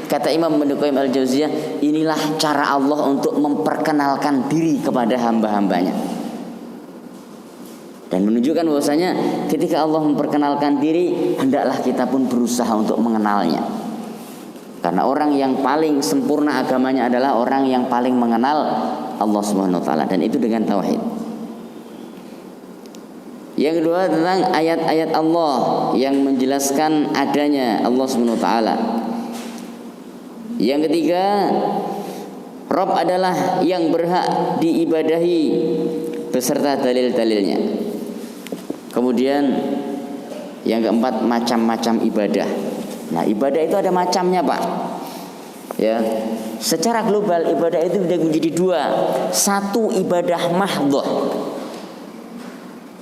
Kata Imam Ibnu Qayyim al-Jauziyah, inilah cara Allah untuk memperkenalkan diri kepada hamba-hambanya. Dan menunjukkan bahwasanya ketika Allah memperkenalkan diri, hendaklah kita pun berusaha untuk mengenalnya. Karena orang yang paling sempurna agamanya adalah orang yang paling mengenal Allah Subhanahu wa taala, dan itu dengan tauhid. Yang kedua tentang ayat-ayat Allah yang menjelaskan adanya Allah Subhanahu wa taala. Yang ketiga, Rabb adalah yang berhak diibadahi beserta dalil-dalilnya. Kemudian yang keempat, macam-macam ibadah. Nah, ibadah itu ada macamnya, Pak. Ya. Secara global ibadah itu dibagi menjadi dua. Satu, ibadah mahdhah.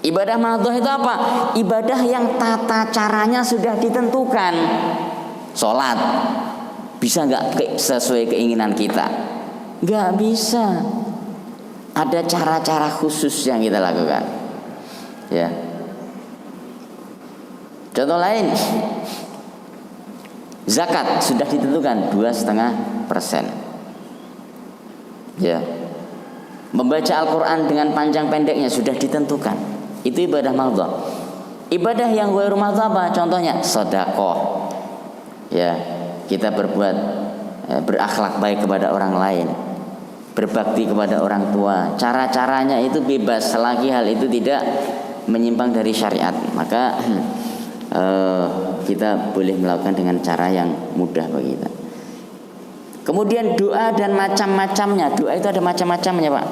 Ibadah mahdhah itu apa? Ibadah yang tata caranya sudah ditentukan. Sholat bisa nggak sesuai keinginan kita? Nggak bisa. Ada cara-cara khusus yang kita lakukan. Ya. Contoh lain, zakat sudah ditentukan 2,5%. Ya. Membaca Al-Quran dengan panjang pendeknya sudah ditentukan. Itu ibadah mahdhah. Ibadah yang ghairu mahdhah apa? Contohnya sedekah. Ya, kita berbuat berakhlak baik kepada orang lain, berbakti kepada orang tua. Cara-caranya itu bebas selagi hal itu tidak menyimpang dari syariat. Maka kita boleh melakukan dengan cara yang mudah bagi kita. Kemudian doa dan macam-macamnya. Doa itu ada macam-macamnya, Pak.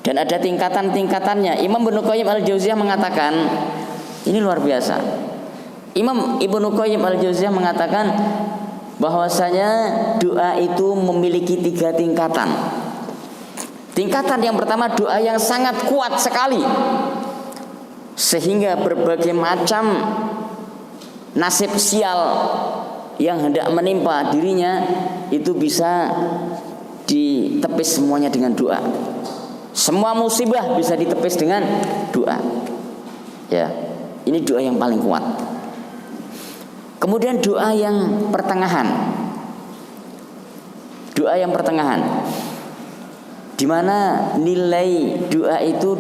Dan ada tingkatan-tingkatannya. Imam Ibnu Qayyim Al-Jauziyah mengatakan, ini luar biasa. Imam Ibnu Qayyim Al-Jauziyah mengatakan bahwasanya doa itu memiliki 3 tingkatan. Tingkatan yang pertama, doa yang sangat kuat sekali, sehingga berbagai macam nasib sial yang hendak menimpa dirinya itu bisa ditepis semuanya dengan doa. Semua musibah bisa ditepis dengan doa. Ya, ini doa yang paling kuat. Kemudian doa yang pertengahan. Doa yang pertengahan, di mana nilai doa itu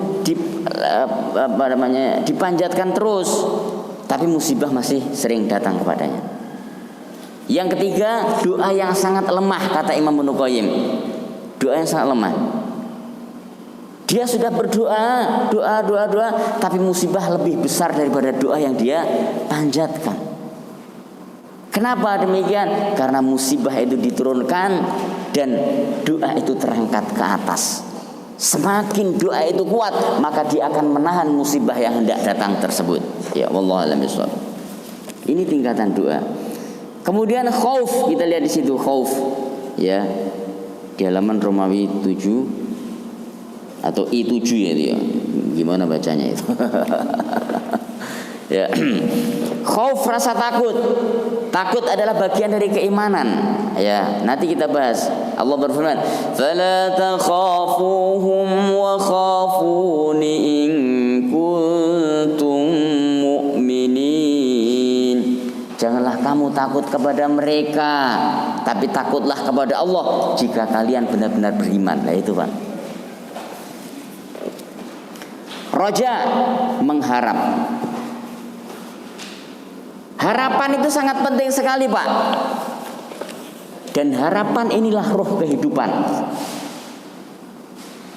dipanjatkan terus, tapi musibah masih sering datang kepadanya. Yang ketiga, doa yang sangat lemah, kata Imam Ibnu Qayyim. Doa yang sangat lemah. Dia sudah berdoa, doa, tapi musibah lebih besar daripada doa yang dia panjatkan. Kenapa demikian? Karena musibah itu diturunkan dan doa itu terangkat ke atas. Semakin doa itu kuat, maka dia akan menahan musibah yang hendak datang tersebut. Ya wallahu a'lam bishawab. Ini tingkatan doa. Kemudian khauf, kita lihat di situ khauf. Ya. Di halaman Romawi 7 atau I7 ya dia. Gimana bacanya itu? Ya. Khauf, rasa takut. Takut adalah bagian dari keimanan. Ya, nanti kita bahas. Allah berfirman, "Fala takhafuhum wa khafuni in kuntum mu'minin." Janganlah kamu takut kepada mereka, tapi takutlah kepada Allah jika kalian benar-benar beriman. Nah itu, Pak. Roja, mengharap. Harapan itu sangat penting sekali, Pak. Dan harapan inilah roh kehidupan.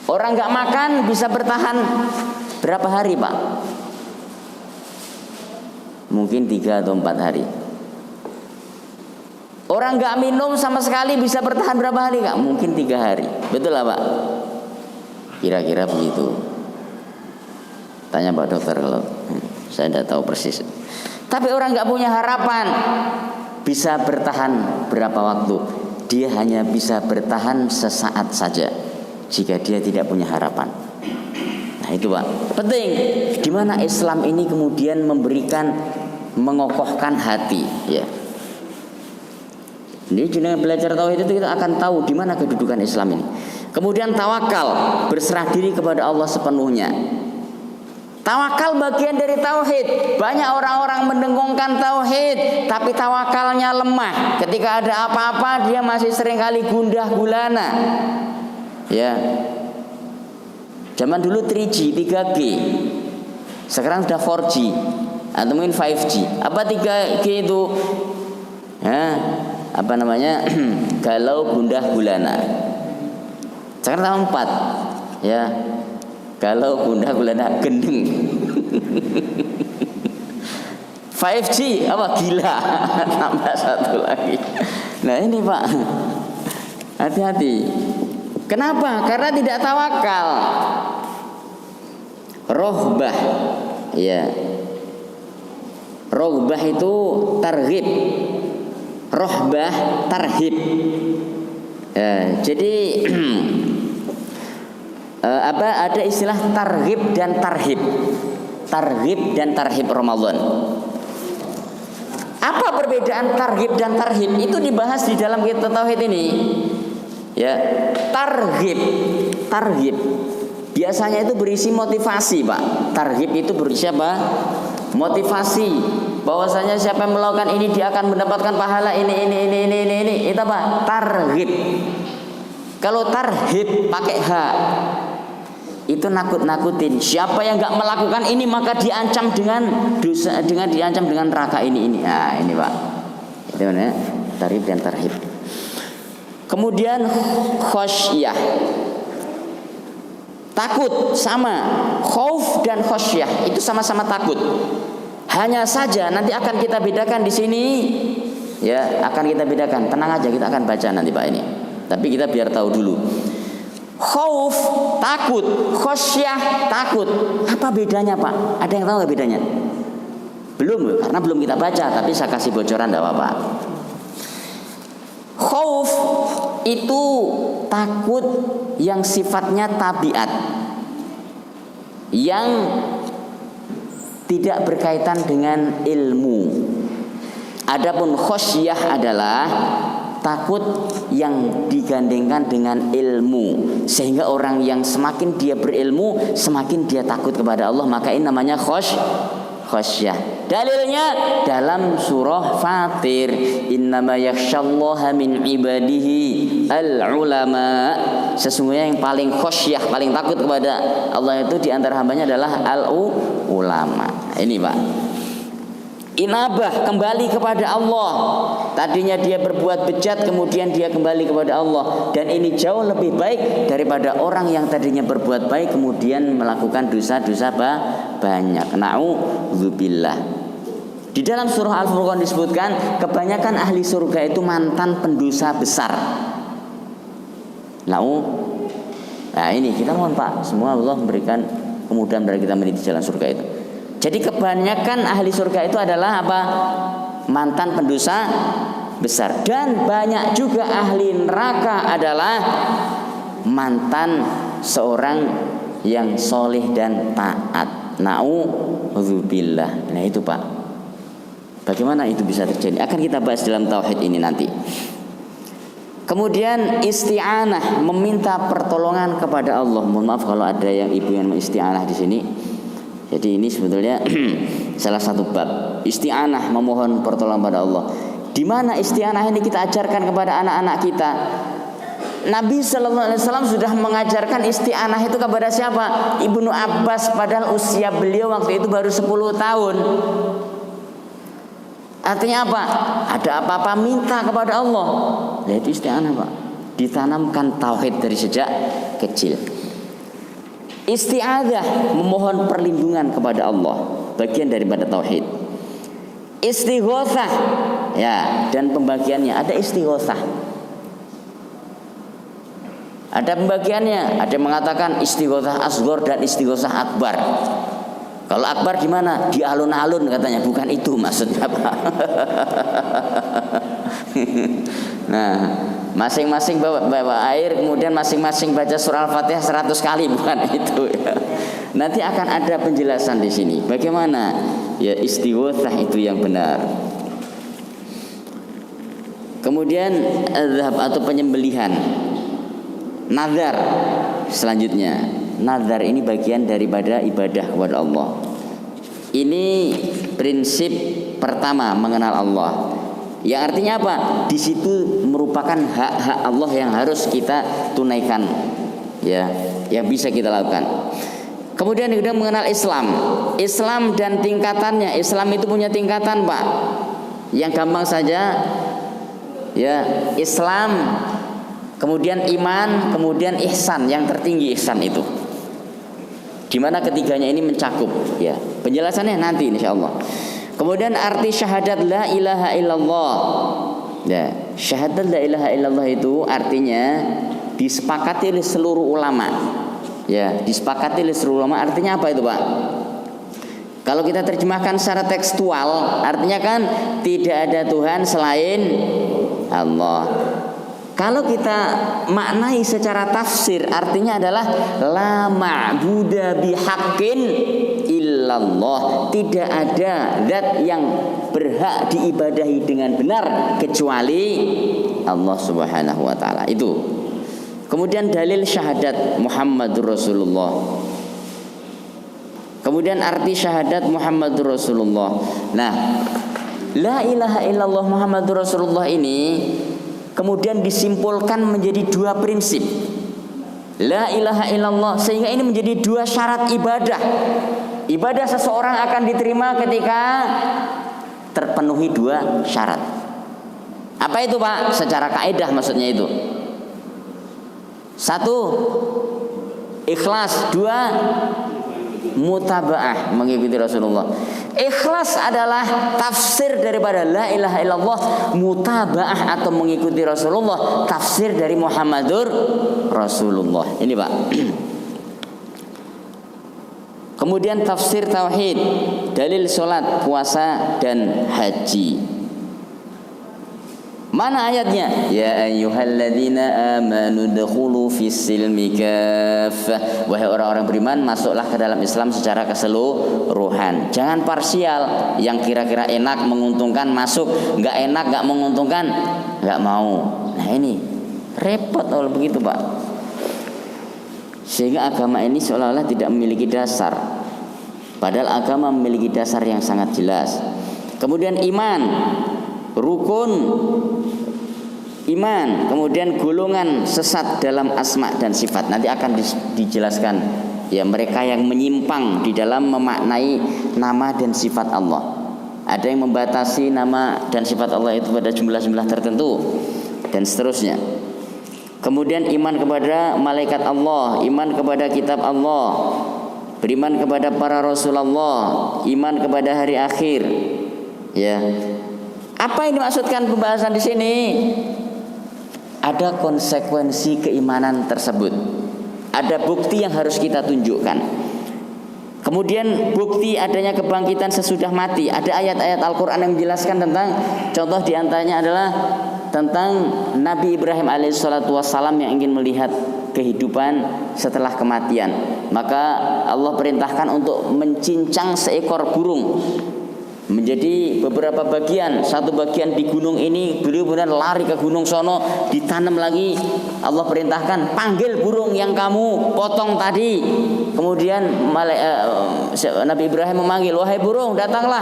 Orang gak makan bisa bertahan berapa hari, Pak? Mungkin 3 atau 4 hari. Orang gak minum sama sekali bisa bertahan berapa hari, Kak? Mungkin 3 hari. Betul lah, Pak? Kira-kira begitu. Tanya Pak Dokter kalau saya tidak tahu persis. Tapi orang gak punya harapan bisa bertahan berapa waktu? Dia hanya bisa bertahan sesaat saja jika dia tidak punya harapan. Nah itu, Pak, penting. Di mana Islam ini kemudian memberikan, mengokohkan hati. Ya. Ini dengan belajar tauhid itu kita akan tahu di mana kedudukan Islam ini. Kemudian tawakal, berserah diri kepada Allah sepenuhnya. Tawakal bagian dari tauhid. Banyak orang-orang mendengungkan tauhid, tapi tawakalnya lemah. Ketika ada apa-apa dia masih seringkali gundah gulana. Ya. Zaman dulu 3G, 3G. Sekarang sudah 4G atau mungkin 5G. Apa 3G itu? Apa namanya? Galau, gundah gulana. Sekarang 4. Ya. Kalau gundah gulana, gendeng. 5G apa, gila. Tambah 1 lagi. Nah ini, Pak, hati-hati. Kenapa? Karena tidak tawakal. Rohbah, Ya. Rogbah itu targhib, rohbah tarhib. Jadi ada istilah targhib dan tarhib. Targhib dan tarhib Ramadan. Apa perbedaan targhib dan tarhib? Itu dibahas di dalam kitab tauhid ini. Ya, targhib biasanya itu berisi motivasi, Pak. Targhib itu berisi apa? Motivasi. Bahwasanya siapa yang melakukan ini dia akan mendapatkan pahala ini. Itu apa? Targhib. Kalau tarhib pakai H, itu nakut-nakutin. Siapa yang enggak melakukan ini maka diancam dengan dosa, diancam dengan neraka ini. Nah, ini, Pak. Itu namanya targhib dan tarhib. Kemudian khosyah. Takut sama, khauf dan khosyah itu sama-sama takut. Hanya saja nanti akan kita bedakan di sini, ya akan kita bedakan. Tenang aja, kita akan baca nanti, Pak, ini. Tapi kita biar tahu dulu. Khauf takut, khosyah takut. Apa bedanya, Pak? Ada yang tahu nggak bedanya? Belum, karena belum kita baca. Tapi saya kasih bocoran, enggak apa-apa. Khauf itu takut yang sifatnya tabiat, yang tidak berkaitan dengan ilmu. Adapun khosyah adalah takut yang digandengkan dengan ilmu, sehingga orang yang semakin dia berilmu semakin dia takut kepada Allah, maka ini namanya khosyah. Dalilnya dalam surah Fatir, innama yakhsyallaha min ibadihi al-ulama. Sesungguhnya yang paling khosyah, paling takut kepada Allah itu di antara hambanya adalah al-ulama. Ini, Pak. Inabah, kembali kepada Allah. Tadinya dia berbuat bejat, kemudian dia kembali kepada Allah. Dan ini jauh lebih baik daripada orang yang tadinya berbuat baik kemudian melakukan dosa-dosa banyak. Na'udzubillah. Di dalam surah Al-Furqan disebutkan kebanyakan ahli surga itu mantan pendosa besar. Nah ini kita mohon, Pak, semua Allah memberikan kemudahan bagi kita meniti jalan surga itu. Jadi kebanyakan ahli surga itu adalah apa? Mantan pendosa besar. Dan banyak juga ahli neraka adalah mantan seorang yang soleh dan taat. Na'udzubillah. Nah itu, Pak. Bagaimana itu bisa terjadi? Akan kita bahas dalam tauhid ini nanti. Kemudian isti'anah, meminta pertolongan kepada Allah. Mohon maaf kalau ada yang ibu yang isti'anah di sini. Jadi ini sebetulnya salah satu bab isti'anah, memohon pertolongan pada Allah. Di mana isti'anah ini kita ajarkan kepada anak-anak kita. Nabi Sallallahu Alaihi Wasallam sudah mengajarkan isti'anah itu kepada siapa? Ibnu Abbas, padahal usia beliau waktu itu baru 10 tahun. Artinya apa? Ada apa-apa minta kepada Allah. Nah, itu isti'anah, Pak. Ditanamkan tauhid dari sejak kecil. Isti'adzah, memohon perlindungan kepada Allah, bagian daripada tauhid. Istighotsah, ya, dan pembagiannya ada istighotsah. Ada pembagiannya, ada yang mengatakan istighotsah asghar dan istighotsah akbar. Kalau akbar gimana? Di alun-alun katanya, bukan itu maksudnya, Pak. Nah, masing-masing bawa air, kemudian masing-masing baca surah Al-Fatihah 100 kali, bukan itu ya. Nanti akan ada penjelasan di sini. Bagaimana ya istighotsah itu yang benar. Kemudian azhab atau penyembelihan. Nazar selanjutnya. Nazar ini bagian daripada ibadah kepada Allah. Ini prinsip pertama mengenal Allah. Yang artinya apa? Di situ merupakan hak-hak Allah yang harus kita tunaikan, ya, yang bisa kita lakukan. Kemudian kita mengenal Islam. Islam dan tingkatannya. Islam itu punya tingkatan, Pak. Yang gampang saja, ya, Islam, kemudian iman, kemudian ihsan. Yang tertinggi ihsan itu. Di mana ketiganya ini mencakup, ya. Penjelasannya nanti insyaallah. Kemudian arti syahadat la ilaha illallah. Ya, syahadat la ilaha illallah itu artinya disepakati oleh seluruh ulama. Ya, disepakati oleh seluruh ulama artinya apa itu, Pak? Kalau kita terjemahkan secara tekstual, artinya kan tidak ada Tuhan selain Allah. Kalau kita maknai secara tafsir, artinya adalah la ma'buda bihaqqin illallah. Tidak ada zat yang berhak diibadahi dengan benar kecuali Allah Subhanahu wa taala. Itu. Kemudian dalil syahadat Muhammadur Rasulullah. Kemudian arti syahadat Muhammadur Rasulullah. Nah, la ilaha illallah Muhammadur Rasulullah ini kemudian disimpulkan menjadi dua prinsip. La ilaha illallah, sehingga ini menjadi dua syarat ibadah. Ibadah seseorang akan diterima ketika terpenuhi dua syarat. Apa itu, Pak? Secara kaidah maksudnya itu. Satu, ikhlas. Dua, mutabaah, mengikuti Rasulullah. Ikhlas adalah tafsir daripada la ilaha illallah, mutabaah atau mengikuti Rasulullah tafsir dari Muhammadur Rasulullah. Ini, Pak. Kemudian tafsir tauhid, dalil salat, puasa dan haji. Mana ayatnya? Ya ayyuhalladzina amanu dkhulu fis-silmi kaffah. Wahai orang-orang beriman, masuklah ke dalam Islam secara keseluruhan. Jangan parsial, yang kira-kira enak menguntungkan masuk, enggak enak enggak menguntungkan enggak mau. Nah, ini repot kalau begitu, Pak. Sehingga agama ini seolah-olah tidak memiliki dasar. Padahal agama memiliki dasar yang sangat jelas. Kemudian iman, rukun iman, kemudian golongan sesat dalam asma dan sifat. Nanti akan dijelaskan ya, mereka yang menyimpang di dalam memaknai nama dan sifat Allah. Ada yang membatasi nama dan sifat Allah itu pada jumlah-jumlah tertentu dan seterusnya. Kemudian iman kepada malaikat Allah, iman kepada kitab Allah, beriman kepada para Rasulullah, iman kepada hari akhir. Ya. Apa yang dimaksudkan pembahasan di sini? Ada konsekuensi keimanan tersebut. Ada bukti yang harus kita tunjukkan. Kemudian bukti adanya kebangkitan sesudah mati. Ada ayat-ayat Al-Quran yang menjelaskan tentang, contoh diantaranya adalah tentang Nabi Ibrahim alaihissalatu wassalam yang ingin melihat kehidupan setelah kematian. Maka Allah perintahkan untuk mencincang seekor burung menjadi beberapa bagian. Satu bagian di gunung ini, beliau kemudian lari ke gunung sono, ditanam lagi. Allah perintahkan, panggil burung yang kamu potong tadi. Kemudian Nabi Ibrahim memanggil, wahai burung, datanglah.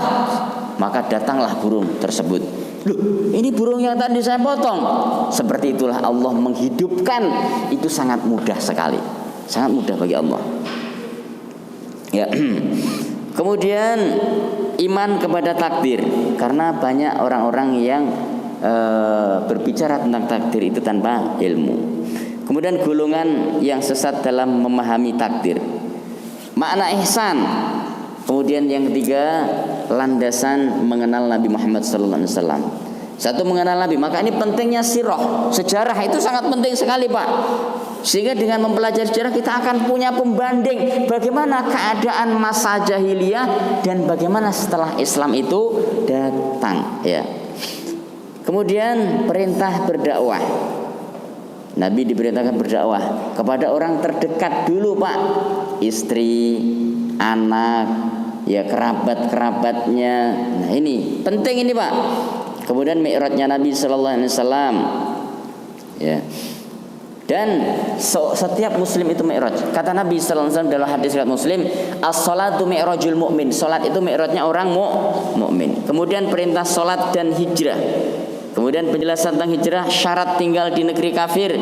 Maka datanglah burung tersebut. Loh, ini burung yang tadi saya potong. Seperti itulah Allah menghidupkan. Itu sangat mudah sekali, sangat mudah bagi Allah. Ya. Kemudian iman kepada takdir, karena banyak orang-orang yang berbicara tentang takdir itu tanpa ilmu. Kemudian golongan yang sesat dalam memahami takdir. Makna ihsan. Kemudian yang ketiga, landasan mengenal Nabi Muhammad SAW. Satu, mengenal Nabi. Maka ini pentingnya sirah, sejarah itu sangat penting sekali, Pak. Sehingga dengan mempelajari sejarah kita akan punya pembanding bagaimana keadaan masa jahiliyah dan bagaimana setelah Islam itu datang. Ya. Kemudian perintah berdakwah. Nabi diperintahkan berdakwah kepada orang terdekat dulu, Pak. Istri, anak, ya kerabat-kerabatnya. Nah, ini penting ini, Pak. Kemudian mi'rajnya Nabi sallallahu alaihi wasallam. Ya. Dan setiap muslim itu mi'raj. Kata Nabi sallallahu alaihi wasallam dalam hadis riwayat Muslim, as-salatu mi'rajul mu'min. Salat itu mi'rajnya orang mukmin. Kemudian perintah salat dan hijrah. Kemudian penjelasan tentang hijrah, syarat tinggal di negeri kafir,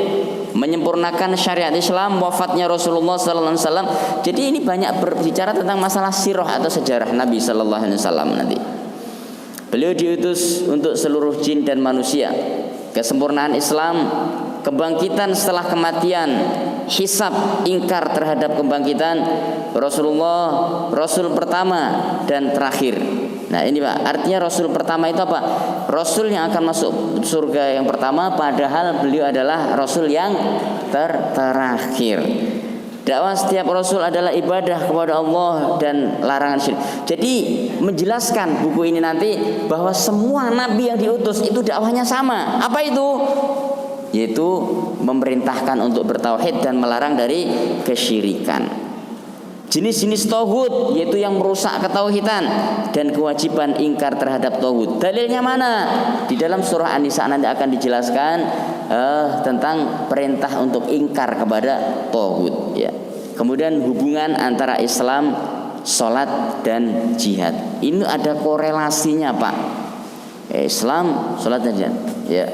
menyempurnakan syariat Islam, wafatnya Rasulullah sallallahu alaihi wasallam. Jadi ini banyak berbicara tentang masalah sirah atau sejarah Nabi sallallahu alaihi wasallam nanti. Beliau diutus untuk seluruh jin dan manusia. Kesempurnaan Islam, kebangkitan setelah kematian, hisab, ingkar terhadap kebangkitan. Rasulullah Rasul pertama dan terakhir. Nah ini, Pak, artinya Rasul pertama itu apa? Rasul yang akan masuk surga yang pertama, padahal beliau adalah Rasul yang terakhir. Dakwah setiap Rasul adalah ibadah kepada Allah dan larangan syirik. Jadi menjelaskan buku ini nanti bahwa semua nabi yang diutus itu dakwahnya sama. Apa itu? Yaitu memerintahkan untuk bertauhid dan melarang dari kesyirikan. Jenis-jenis tauhid yaitu yang merusak ketauhidan dan kewajiban ingkar terhadap tauhid. Dalilnya mana? Di dalam surah An-Nisa nanti akan dijelaskan tentang perintah untuk ingkar kepada tauhid, ya. Kemudian hubungan antara Islam, salat dan jihad. Ini ada korelasinya, Pak. Islam, salat dan jihad. Ya.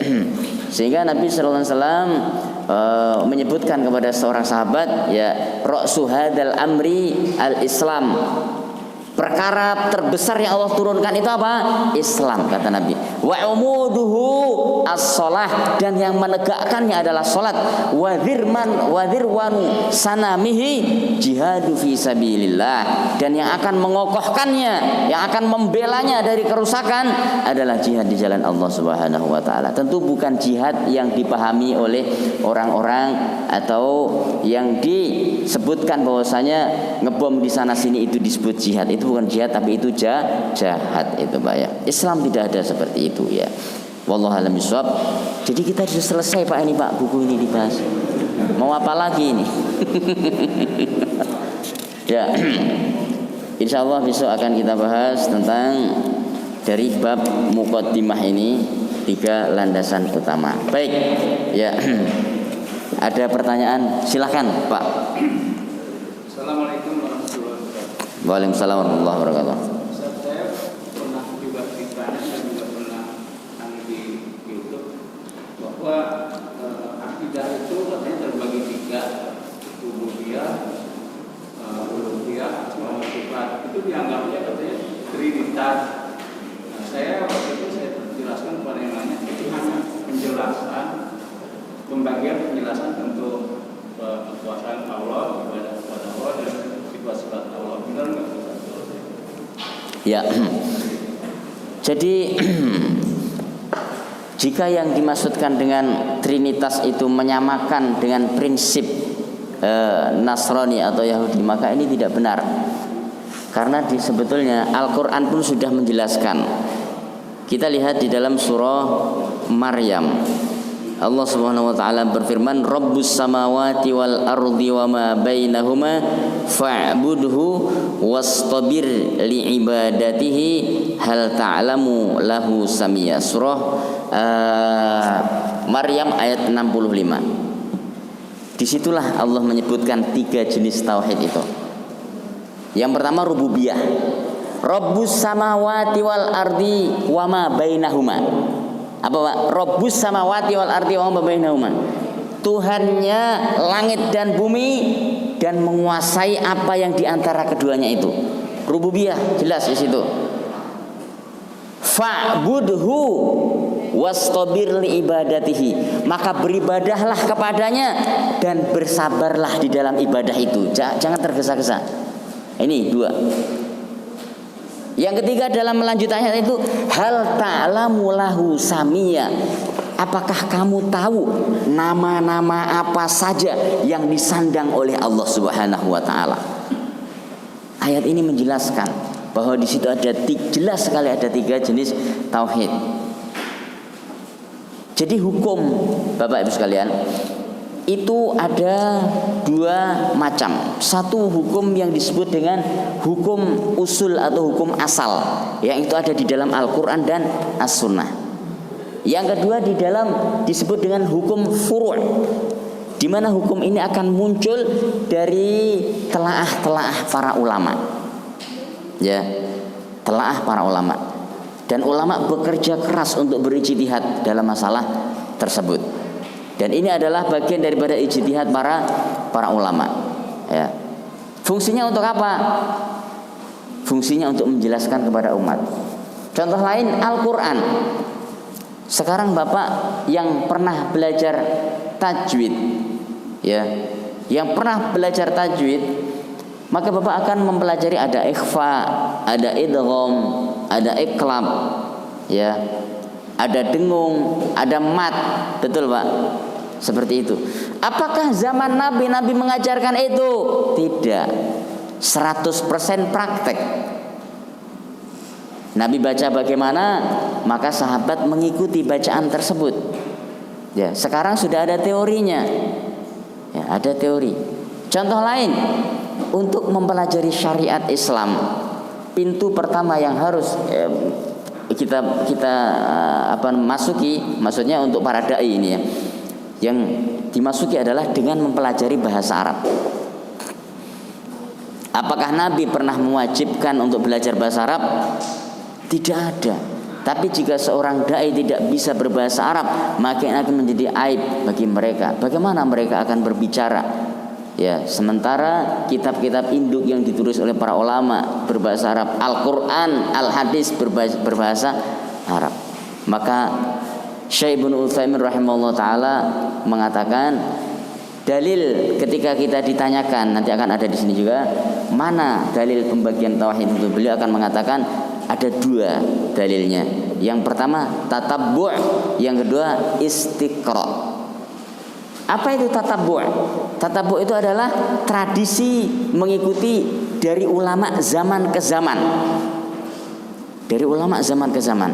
Sehingga Nabi sallallahu alaihi wasallam menyebutkan kepada seorang sahabat, ya, ra'su hadzal amri al-Islam. Perkara terbesar yang Allah turunkan itu apa? Islam, kata Nabi. Wa umuduhu as-shalah, dan yang menegakkannya adalah salat. Wa dhirwanu sanamihi jihadu fi sabilillah, dan yang akan mengokohkannya, yang akan membelanya dari kerusakan adalah jihad di jalan Allah Subhanahu wa taala. Tentu bukan jihad yang dipahami oleh orang-orang atau yang disebutkan bahwasanya ngebom di sana sini itu disebut jihad. Itu bukan jihad, tapi itu jahat itu, Pak, ya. Islam tidak ada seperti itu, ya. Wallahu a'lam bishawab. Jadi kita sudah selesai, Pak, ini, Pak, buku ini dibahas. Mau apa lagi ini? Ya. Insyaallah besok akan kita bahas tentang dari bab muqaddimah ini 3 landasan utama. Baik. Ya. Ada pertanyaan? Silakan, Pak. Assalamualaikum warahmatullahi wabarakatuh. Waalaikumsalam warahmatullahi wabarakatuh. Saya pernah juga ditanya dan juga pernah di YouTube bahwa akidah itu katanya terbagi 3, rububiyah, uluhiyah, sama sifat. Itu dianggapnya katanya trinitas. Nah, saya waktu itu saya jelaskan kepada yang lainnya, itu hanya penjelasan, pembagian penjelasan untuk kekuasaan Allah, ibadah kepada Allah, dan sifat-sifat Allah. Benar nggak? Ya. Jadi jika yang dimaksudkan dengan trinitas itu menyamakan dengan prinsip Nasrani atau Yahudi, maka ini tidak benar. Karena sebetulnya Al-Quran pun sudah menjelaskan. Kita lihat di dalam surah Maryam, Allah Subhanahu wa taala berfirman, Rabbus samawati wal ardi wa ma bainahuma fa'budhu wastabir li ibadatihi hal ta'lamu lahu samia. Surah Maryam ayat 65. Disitulah Allah menyebutkan 3 jenis tauhid itu. Yang pertama rububiyah. Rabbus samawati wal ardi wa ma bainahuma. Apa, Pak? Rabbus samawati wal ardi wa ma bainahuma. Tuhannya langit dan bumi dan menguasai apa yang di antara keduanya itu. Rububiyah jelas di situ. Fa'budhu wastabir li ibadatihi, maka beribadahlah kepadanya dan bersabarlah di dalam ibadah itu. Jangan tergesa-gesa. Ini 2. Yang ketiga dalam melanjutannya itu hal ta'lamu lahu samia. Apakah kamu tahu nama-nama apa saja yang disandang oleh Allah Subhanahu wa taala? Ayat ini menjelaskan bahwa di situ ada jelas sekali ada 3 jenis tauhid. Jadi hukum, Bapak Ibu sekalian, itu ada 2 macam. Satu hukum yang disebut dengan hukum usul atau hukum asal, yang itu ada di dalam Al-Quran dan As-Sunnah. Yang kedua disebut dengan hukum furu', di mana hukum ini akan muncul dari telaah-telaah para ulama. Ya, telaah para ulama. Dan ulama bekerja keras untuk berijtihad dalam masalah tersebut. Dan ini adalah bagian daripada ijtihad para ulama. Ya. Fungsinya untuk apa? Fungsinya untuk menjelaskan kepada umat. Contoh lain Al-Quran. Sekarang Bapak yang pernah belajar tajwid, ya, yang pernah belajar tajwid, maka Bapak akan mempelajari ada ikhfa, ada idgham, ada iqlab, ya, ada dengung, ada mat, betul Pak? Seperti itu. Apakah zaman Nabi mengajarkan itu? Tidak. 100% praktek. Nabi baca bagaimana, maka sahabat mengikuti bacaan tersebut. Ya, sekarang sudah ada teorinya. Ya, ada teori. Contoh lain, untuk mempelajari syariat Islam, pintu pertama yang harus kita masuki, maksudnya untuk para dai ini ya, yang dimasuki adalah dengan mempelajari bahasa Arab. Apakah Nabi pernah mewajibkan untuk belajar bahasa Arab? Tidak ada. Tapi jika seorang dai tidak bisa berbahasa Arab, maka akan menjadi aib bagi mereka. Bagaimana mereka akan berbicara? Ya, sementara kitab-kitab induk yang ditulis oleh para ulama berbahasa Arab, Al-Quran, Al-Hadis berbahasa Arab. Maka Syekh Ibnu Utsaimin rahimahullah taala mengatakan, dalil ketika kita ditanyakan, nanti akan ada di sini juga, mana dalil pembagian tauhid itu, beliau akan mengatakan ada 2 dalilnya. Yang pertama tatabbu', yang kedua istiqra'. Apa itu tatabbu'? Tatabbu' itu adalah tradisi mengikuti dari ulama zaman ke zaman. Dari ulama zaman ke zaman.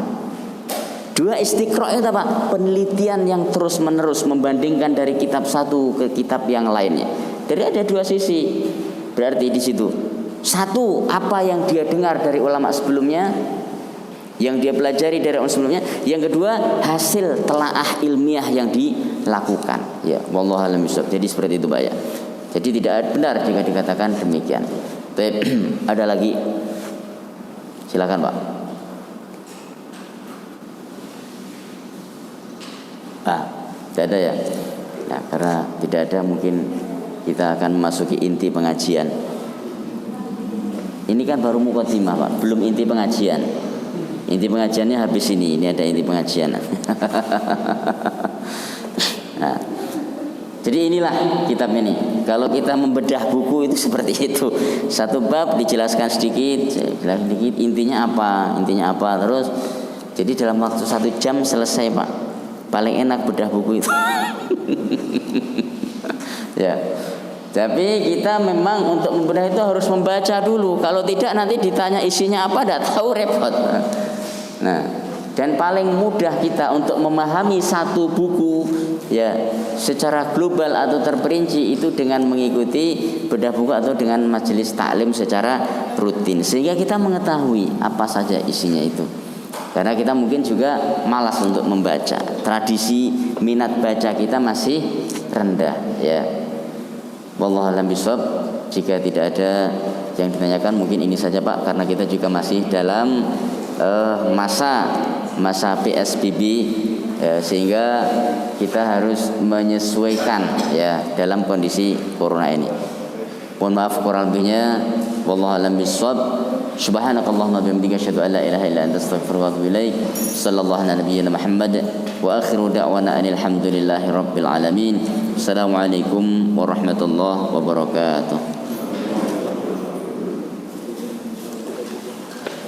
2 istiqra' itu apa? Penelitian yang terus menerus membandingkan dari kitab satu ke kitab yang lainnya. Jadi ada 2 sisi. Berarti di situ, satu, apa yang dia dengar dari ulama sebelumnya, yang dia pelajari dari ulama sebelumnya. Yang kedua, hasil telaah ilmiah yang dilakukan. Ya, wallahu a'lam bishawab. Jadi seperti itu, Pak ya. Jadi tidak benar jika dikatakan demikian. Baik, ada lagi? Silakan, Pak. Tidak ada ya. Nah, karena tidak ada, mungkin kita akan memasuki inti pengajian. Ini kan baru muqaddimah, Pak, belum inti pengajian. Inti pengajiannya habis ini ada inti pengajian. Nah, jadi inilah kitab ini. Kalau kita membedah buku itu seperti itu. Satu bab dijelaskan sedikit, intinya apa, terus jadi dalam waktu 1 jam selesai, Pak. Paling enak bedah buku itu. Ya. Tapi kita memang untuk membedah itu harus membaca dulu. Kalau tidak nanti ditanya isinya apa, tidak tahu, repot. Nah, dan paling mudah kita untuk memahami satu buku ya secara global atau terperinci itu dengan mengikuti bedah buku atau dengan majelis taklim secara rutin, sehingga kita mengetahui apa saja isinya itu. Karena kita mungkin juga malas untuk membaca. Tradisi minat baca kita masih rendah ya. Wallahu a'lam bishawab. Jika tidak ada yang ditanyakan, mungkin ini saja, Pak, karena kita juga masih dalam masa PSBB sehingga kita harus menyesuaikan ya dalam kondisi corona ini. Mohon maaf kurang lebihnya. Wallahu a'lam bishawab. Subhanakallahumma bihamdika asyhadu an la ilaha illa anta astaghfiruka wa atubu ilaik. Sallallahu ala nabiyyina Muhammad wa akhiru da'wana anil hamdulillahi rabbil alamin. Assalamualaikum warahmatullahi wabarakatuh.